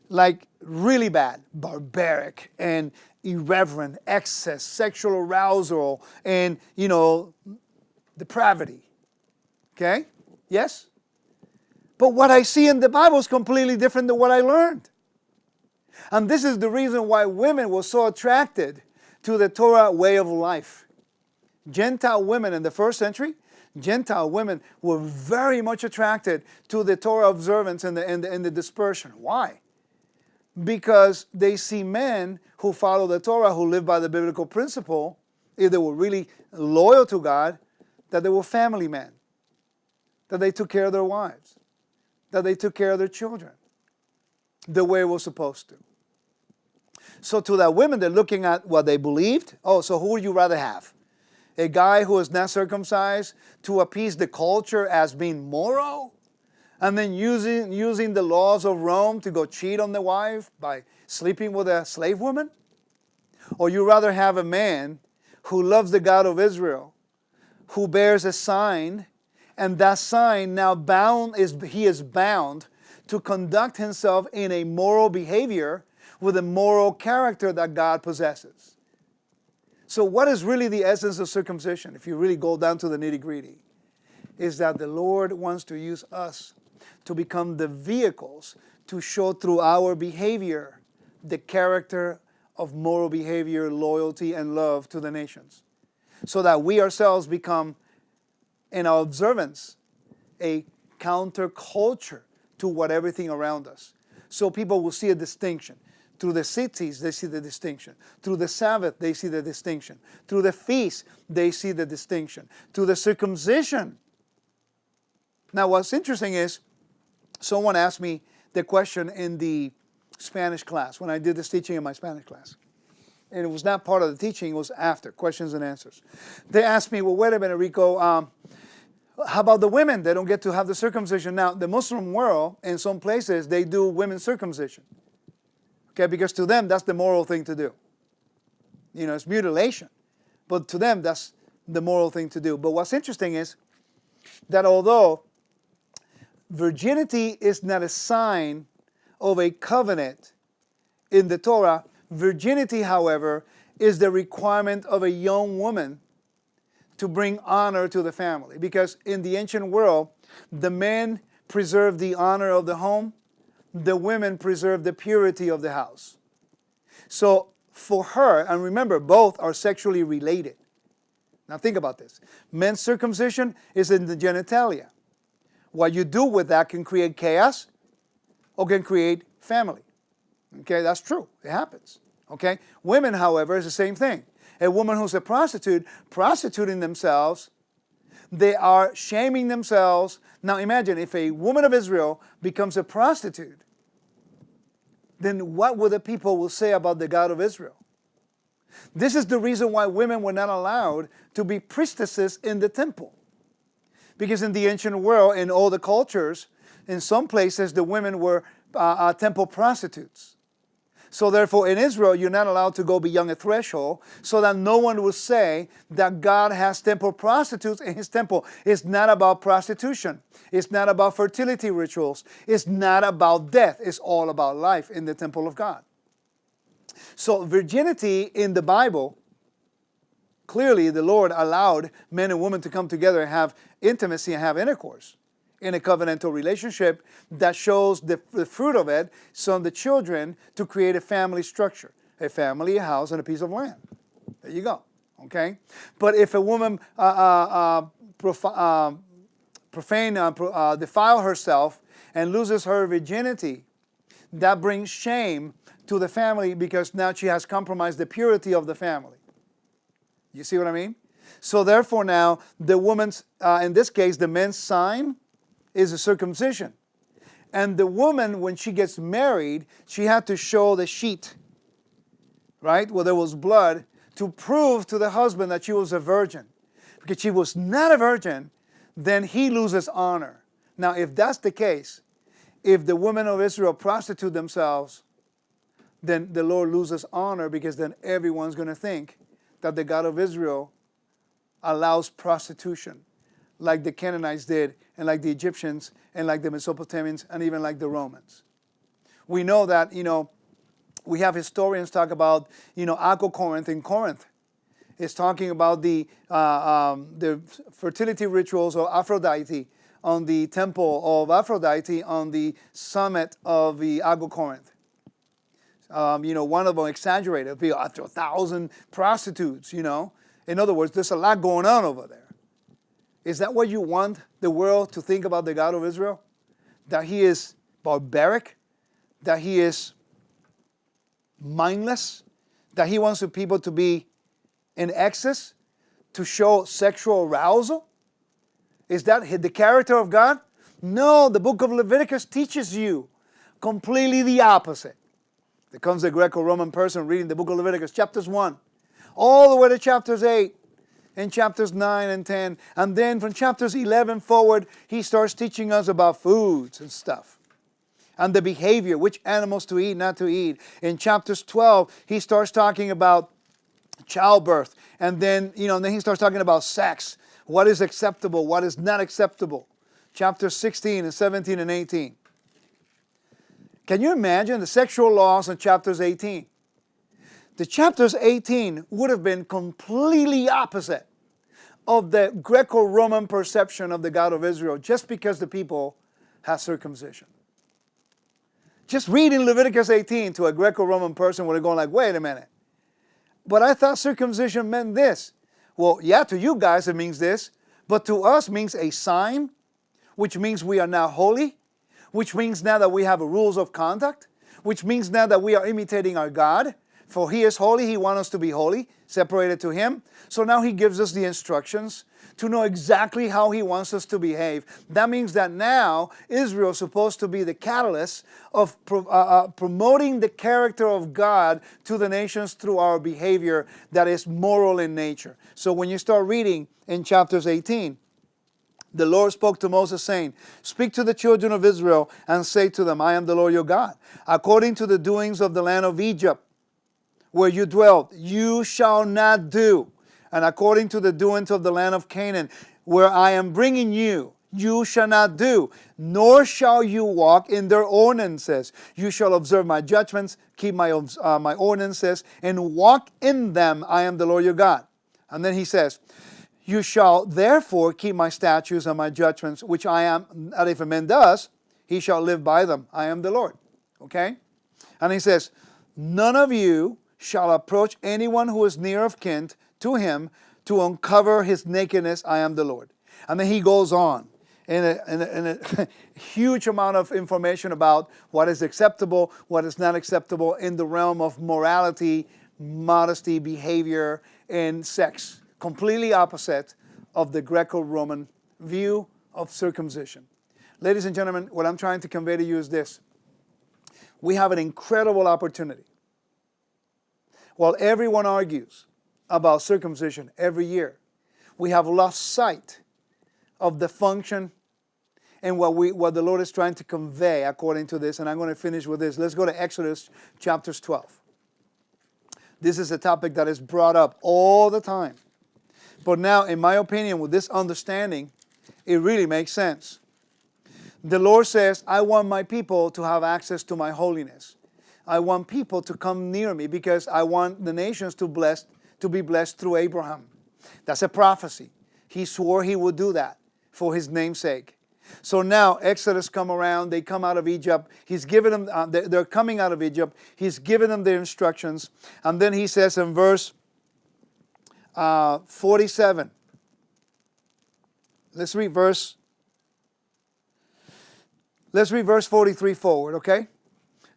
like really bad, barbaric, and irreverent, excess, sexual arousal, and, depravity. Okay? Yes? But what I see in the Bible is completely different than what I learned. And this is the reason why women were so attracted to the Torah way of life. Gentile women in the first century, Gentile women were very much attracted to the Torah observance and the dispersion. Why? Because they see men who follow the Torah, who live by the biblical principle, if they were really loyal to God, that they were family men, that they took care of their wives, that they took care of their children the way it was supposed to. So to that women, they're looking at what they believed. Oh, so who would you rather have? A guy who is not circumcised to appease the culture as being moral, and then using the laws of Rome to go cheat on the wife by sleeping with a slave woman? Or you rather have a man who loves the God of Israel, who bears a sign, and that sign now he is bound to conduct himself in a moral behavior with a moral character that God possesses. So what is really the essence of circumcision, if you really go down to the nitty-gritty, is that the Lord wants to use us to become the vehicles to show through our behavior the character of moral behavior, loyalty, and love to the nations. So that we ourselves become, in our observance, a counterculture to what everything around us. So people will see a distinction. Through the cities, they see the distinction. Through the Sabbath, they see the distinction. Through the feast, they see the distinction. Through the circumcision. Now, what's interesting is, someone asked me the question in the Spanish class, when I did this teaching in my Spanish class. And it was not part of the teaching, it was after, questions and answers. They asked me, well, wait a minute, Rico, how about the women? They don't get to have the circumcision. Now, the Muslim world, in some places, they do women's circumcision. Okay, because to them, that's the moral thing to do. It's mutilation. But to them, that's the moral thing to do. But what's interesting is that although virginity is not a sign of a covenant in the Torah, virginity, however, is the requirement of a young woman to bring honor to the family. Because in the ancient world, the men preserved the honor of the home, the women preserved the purity of the house. So for her, and remember, both are sexually related. Now think about this. Men's circumcision is in the genitalia. What you do with that can create chaos or can create family. Okay, that's true. It happens. Okay? Women, however, is the same thing. A woman who's a prostitute, prostituting themselves, they are shaming themselves. Now imagine if a woman of Israel becomes a prostitute, then what would the people will say about the God of Israel? This is the reason why women were not allowed to be priestesses in the temple. Because in the ancient world, in all the cultures, in some places the women were temple prostitutes. So therefore in Israel you're not allowed to go beyond a threshold, so that no one will say that God has temple prostitutes in his temple. It's not about prostitution. It's not about fertility rituals. It's not about death. It's all about life in the temple of God. So virginity in the Bible, clearly the Lord allowed men and women to come together and have intimacy and have intercourse in a covenantal relationship that shows the fruit of it, so the children, to create a family structure, a family, a house, and a piece of land. There you go. Okay? But if a woman defile herself and loses her virginity, that brings shame to the family because now she has compromised the purity of the family. You see what I mean? So therefore now, the woman's, in this case, the man's sign is a circumcision. And the woman, when she gets married, she had to show the sheet, right, where there was blood, to prove to the husband that she was a virgin. Because she was not a virgin, then he loses honor. Now, if that's the case, if the women of Israel prostitute themselves, then the Lord loses honor, because then everyone's going to think that the God of Israel allows prostitution, like the Canaanites did, and like the Egyptians, and like the Mesopotamians, and even like the Romans. We know that, we have historians talk about, Corinth in Corinth. It's talking about the fertility rituals of Aphrodite on the temple of Aphrodite on the summit of the Corinth. One of them exaggerated, after 1,000 prostitutes, In other words, there's a lot going on over there. Is that what you want the world to think about the God of Israel? That he is barbaric? That he is mindless? That he wants the people to be in excess? To show sexual arousal? Is that the character of God? No, the book of Leviticus teaches you completely the opposite. There comes a Greco-Roman person reading the book of Leviticus, chapters 1, all the way to chapters 8, and chapters 9 and 10. And then from chapters 11 forward, he starts teaching us about foods and stuff. And the behavior, which animals to eat, not to eat. In chapters 12, he starts talking about childbirth. And then, then he starts talking about sex. What is acceptable, what is not acceptable. Chapters 16 and 17 and 18. Can you imagine the sexual laws in chapters 18? The chapters 18 would have been completely opposite of the Greco-Roman perception of the God of Israel, just because the people have circumcision. Just reading Leviticus 18 to a Greco-Roman person would have gone like, wait a minute. But I thought circumcision meant this. Well, yeah, to you guys it means this, but to us means a sign, which means we are now holy, which means now that we have rules of conduct, which means now that we are imitating our God. For he is holy, he wants us to be holy, separated to him. So now he gives us the instructions to know exactly how he wants us to behave. That means that now Israel is supposed to be the catalyst of promoting the character of God to the nations through our behavior that is moral in nature. So when you start reading in chapters 18, the Lord spoke to Moses, saying, speak to the children of Israel and say to them, I am the Lord your God. According to the doings of the land of Egypt, where you dwelt, you shall not do. And according to the doings of the land of Canaan, where I am bringing you, you shall not do, nor shall you walk in their ordinances. You shall observe my judgments, keep my ordinances, and walk in them. I am the Lord your God. And then he says, you shall therefore keep my statutes and my judgments, which I am, and if a man does, he shall live by them. I am the Lord. Okay? And he says, none of you shall approach anyone who is near of kin to him to uncover his nakedness. I am the Lord. And then he goes on in a huge amount of information about what is acceptable, what is not acceptable in the realm of morality, modesty, behavior, and sex. Completely opposite of the Greco-Roman view of circumcision. Ladies and gentlemen, what I'm trying to convey to you is this. We have an incredible opportunity. While everyone argues about circumcision every year, we have lost sight of the function and what the Lord is trying to convey according to this. And I'm going to finish with this. Let's go to Exodus chapters 12. This is a topic that is brought up all the time. But now, in my opinion, with this understanding, it really makes sense. The Lord says, I want my people to have access to my holiness. I want people to come near me because I want the nations to be blessed through Abraham. That's a prophecy. He swore he would do that for his name's sake. So now Exodus come around. They come out of Egypt. He's given them. They're coming out of Egypt. He's given them their instructions, and then he says in verse 47. Let's read verse 43 forward. Okay.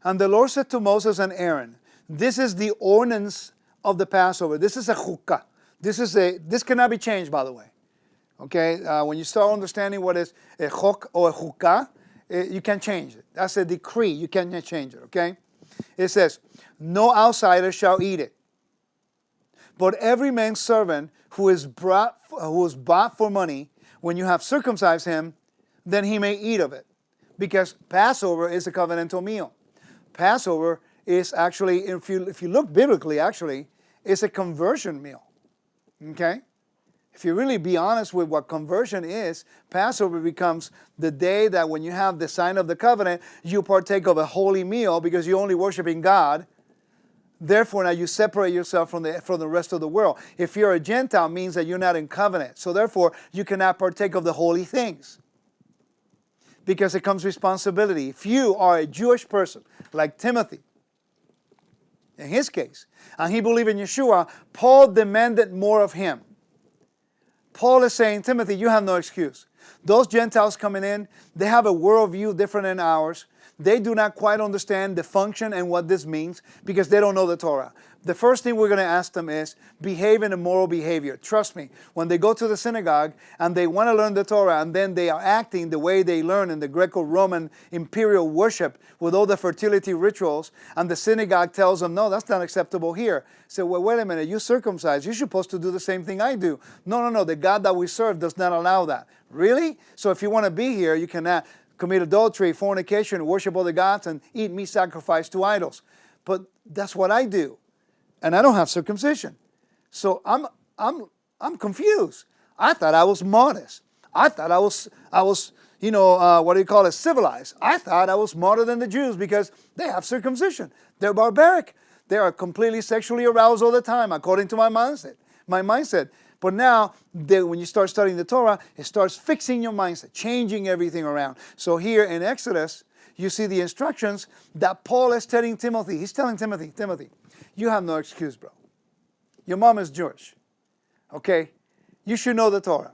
And the Lord said to Moses and Aaron, this is the ordinance of the Passover. This is a chukkah. This cannot be changed, by the way. Okay, when you start understanding what is a chok or a chukkah, you can change it. That's a decree. You cannot change it. Okay, it says, no outsider shall eat it, but every man's servant who is bought for money, when you have circumcised him, then he may eat of it, because Passover is a covenantal meal. Passover is actually, if you look biblically, actually, it's a conversion meal. Okay? If you really be honest with what conversion is, Passover becomes the day that when you have the sign of the covenant, you partake of a holy meal because you're only worshiping God. Therefore, now you separate yourself from the rest of the world. If you're a Gentile, it means that you're not in covenant. So therefore, you cannot partake of the holy things, because it comes responsibility. If you are a Jewish person, like Timothy, in his case, and he believed in Yeshua, Paul demanded more of him. Paul is saying, Timothy, you have no excuse. Those Gentiles coming in, they have a worldview different than ours. They do not quite understand the function and what this means because they don't know the Torah. The first thing we're going to ask them is behave in a moral behavior. Trust me, when they go to the synagogue and they want to learn the Torah and then they are acting the way they learn in the Greco-Roman imperial worship with all the fertility rituals, and the synagogue tells them, no, that's not acceptable here. Say, well, wait a minute, you're circumcised. You're supposed to do the same thing I do. No, the God that we serve does not allow that. Really? So if you want to be here, you cannot commit adultery, fornication, worship other gods, and eat meat sacrificed to idols. But that's what I do. And I don't have circumcision. So I'm confused. I thought I was modest. I thought I was civilized. I thought I was smarter than the Jews because they have circumcision. They're barbaric. They are completely sexually aroused all the time, according to my mindset. But now, when you start studying the Torah, it starts fixing your mindset, changing everything around. So here in Exodus, you see the instructions that Paul is telling Timothy. He's telling Timothy, you have no excuse, bro. Your mom is Jewish. Okay? You should know the Torah.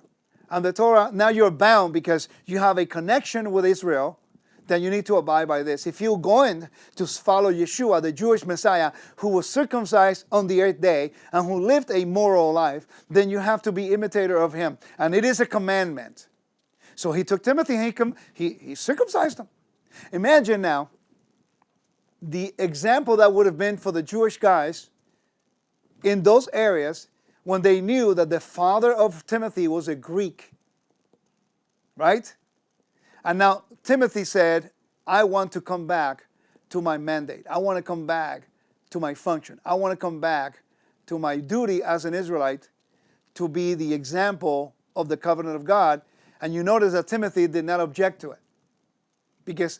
And the Torah, now you're bound because you have a connection with Israel, then you need to abide by this. If you're going to follow Yeshua, the Jewish Messiah, who was circumcised on the 8th day and who lived a moral life, then you have to be imitator of him. And it is a commandment. So he took Timothy and he circumcised him. Imagine now the example that would have been for the Jewish guys in those areas when they knew that the father of Timothy was a Greek. Right? And now Timothy said, I want to come back to my mandate. I want to come back to my function. I want to come back to my duty as an Israelite to be the example of the covenant of God. And you notice that Timothy did not object to it, because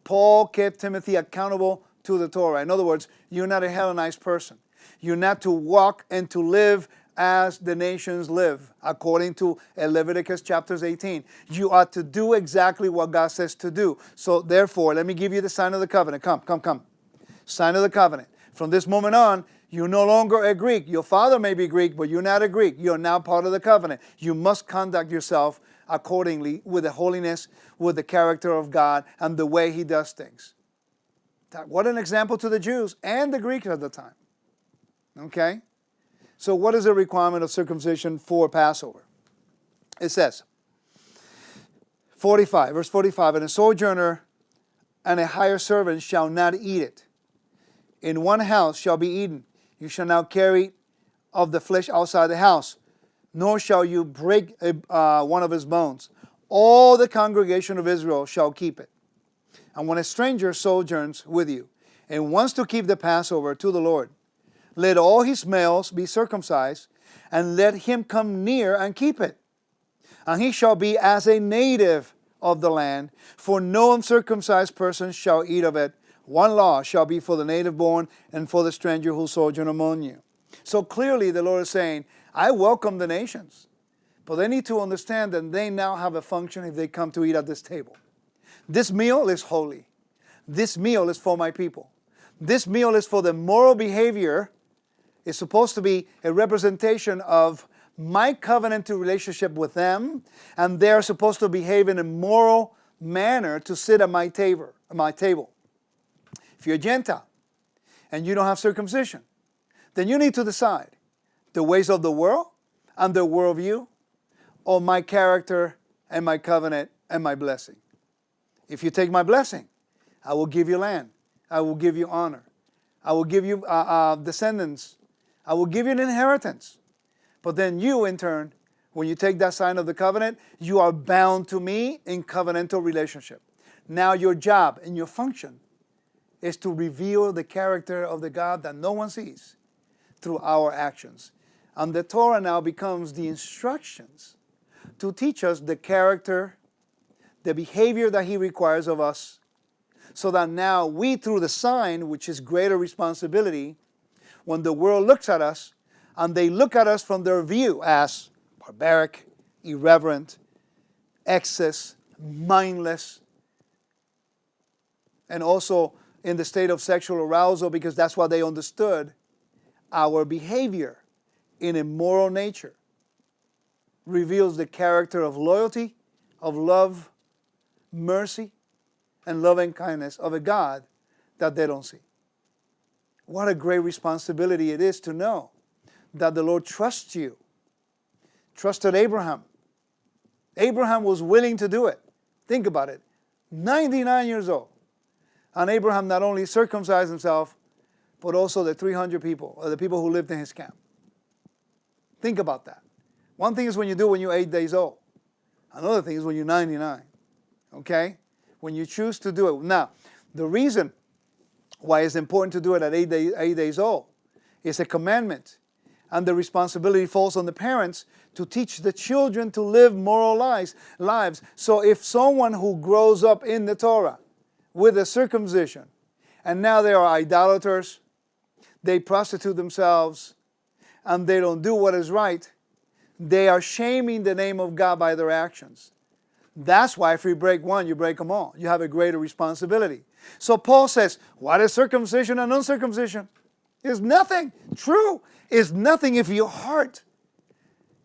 Paul kept Timothy accountable to the Torah. In other words, you're not a Hellenized person. You're not to walk and to live as the nations live, according to Leviticus chapters 18. You are to do exactly what God says to do. So therefore, let me give you the sign of the covenant. Come. Sign of the covenant. From this moment on, you're no longer a Greek. Your father may be Greek, but you're not a Greek. You're now part of the covenant. You must conduct yourself accordingly with the holiness, with the character of God, and the way he does things. What an example to the Jews and the Greeks at the time. Okay? So what is the requirement of circumcision for Passover? It says, verse 45, and a sojourner and a hired servant shall not eat it. In one house shall be eaten. You shall not carry of the flesh outside the house, nor shall you break one of his bones. All the congregation of Israel shall keep it. And when a stranger sojourns with you and wants to keep the Passover to the Lord, let all his males be circumcised, and let him come near and keep it. And he shall be as a native of the land, for no uncircumcised person shall eat of it. One law shall be for the native born and for the stranger who sojourn among you. So clearly the Lord is saying, I welcome the nations, but they need to understand that they now have a function if they come to eat at this table. This meal is holy. This meal is for my people. This meal is for the moral behavior. It's supposed to be a representation of my covenantal relationship with them, and they're supposed to behave in a moral manner to sit at my table. If you're a Gentile and you don't have circumcision, then you need to decide the ways of the world and the worldview, or my character and my covenant and my blessing. If you take my blessing, I will give you land. I will give you honor. I will give you descendants. I will give you an inheritance. But then you, in turn, when you take that sign of the covenant, you are bound to me in covenantal relationship. Now your job and your function is to reveal the character of the God that no one sees through our actions. And the Torah now becomes the instructions to teach us the character, the behavior that He requires of us, so that now we, through the sign, which is greater responsibility, when the world looks at us, and they look at us from their view as barbaric, irreverent, excess, mindless, and also in the state of sexual arousal, because that's what they understood, our behavior in a moral nature reveals the character of loyalty, of love, mercy, and loving kindness of a God that they don't see. What a great responsibility it is to know that the Lord trusts you. Trusted Abraham. Abraham was willing to do it. Think about it. 99 years old. And Abraham not only circumcised himself, but also the 300 people, or the people who lived in his camp. Think about that. One thing is when you do when you're 8 days old. Another thing is when you're 99. Okay? When you choose to do it. Now, the reason why it's important to do it at 8 days old is a commandment. And the responsibility falls on the parents to teach the children to live moral lives. So if someone who grows up in the Torah with a circumcision, and now they are idolaters, they prostitute themselves, and they don't do what is right, they are shaming the name of God by their actions. That's why if you break one, you break them all. You have a greater responsibility. So Paul says, what is circumcision and uncircumcision? It's nothing. True. It's nothing if your heart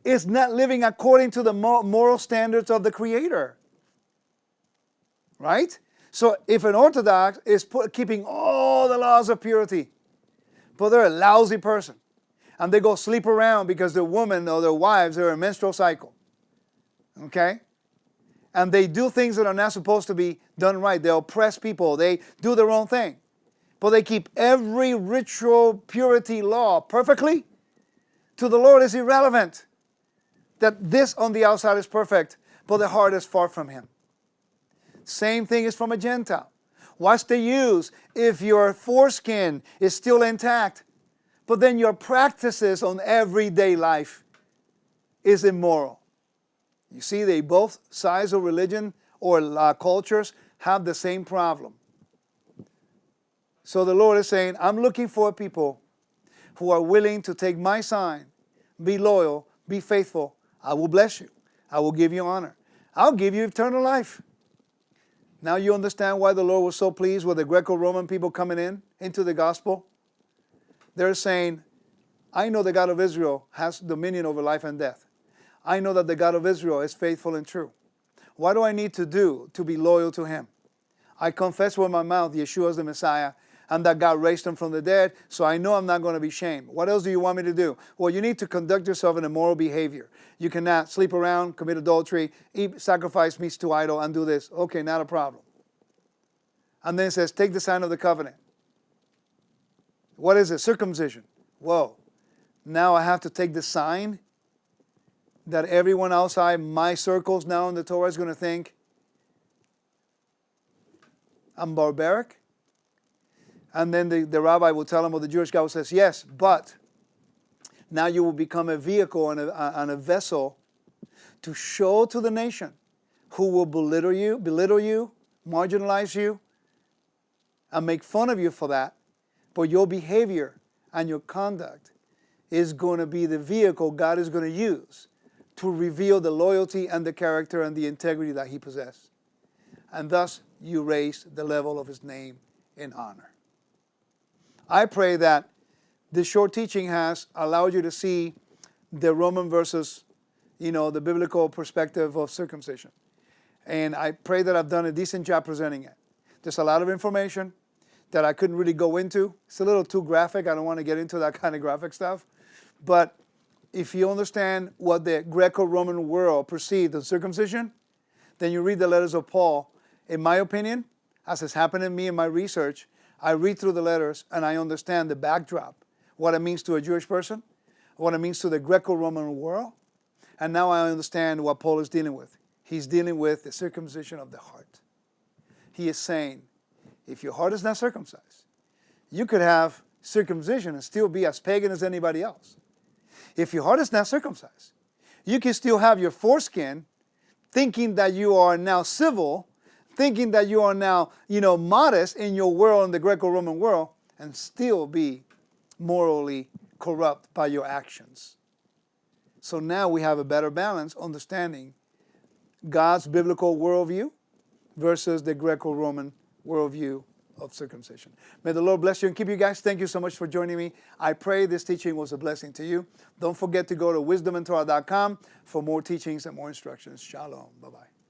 is not living according to the moral standards of the Creator. Right? So if an Orthodox is keeping all the laws of purity, but they're a lousy person, and they go sleep around because their woman or their wives are in a menstrual cycle, okay? And they do things that are not supposed to be done right. They oppress people. They do their own thing. But they keep every ritual purity law perfectly. To the Lord is irrelevant. That this on the outside is perfect, but the heart is far from Him. Same thing is from a Gentile. What's the use if your foreskin is still intact, but then your practices on everyday life is immoral? You see, they both sides of religion or cultures have the same problem. So the Lord is saying, I'm looking for people who are willing to take my sign, be loyal, be faithful. I will bless you. I will give you honor. I'll give you eternal life. Now you understand why the Lord was so pleased with the Greco-Roman people coming into the gospel. They're saying, I know the God of Israel has dominion over life and death. I know that the God of Israel is faithful and true. What do I need to do to be loyal to Him? I confess with my mouth Yeshua is the Messiah and that God raised Him from the dead, so I know I'm not going to be shamed. What else do you want me to do? Well, you need to conduct yourself in a moral behavior. You cannot sleep around, commit adultery, sacrifice meats to idol, and do this. Okay, not a problem. And then it says, take the sign of the covenant. What is it? Circumcision. Whoa. Now I have to take the sign that everyone outside my circles now in the Torah is going to think I'm barbaric? And then the rabbi will tell him, or the Jewish guy will say, yes, but now you will become a vehicle and a vessel to show to the nation who will belittle you, marginalize you, and make fun of you for that. But your behavior and your conduct is going to be the vehicle God is going to use to reveal the loyalty and the character and the integrity that He possessed. And thus, you raise the level of His name in honor. I pray that this short teaching has allowed you to see the Roman versus, the biblical perspective of circumcision. And I pray that I've done a decent job presenting it. There's a lot of information. that I couldn't really go into. It's a little too graphic. I don't want to get into that kind of graphic stuff. But if you understand what the Greco-Roman world perceived of circumcision, then you read the letters of Paul. In my opinion, as has happened to me in my research, I read through the letters and I understand the backdrop, what it means to a Jewish person, what it means to the Greco-Roman world. And now I understand what Paul is dealing with. He's dealing with the circumcision of the heart. He is saying, if your heart is not circumcised, you could have circumcision and still be as pagan as anybody else. If your heart is not circumcised, you can still have your foreskin thinking that you are now civil, thinking that you are now, modest in your world, in the Greco-Roman world, and still be morally corrupt by your actions. So now we have a better balance, understanding God's biblical worldview versus the Greco-Roman worldview of circumcision. May the Lord bless you and keep you guys. Thank you so much for joining me. I pray this teaching was a blessing to you. Don't forget to go to wisdomandtorah.com for more teachings and more instructions. Shalom. Bye-bye.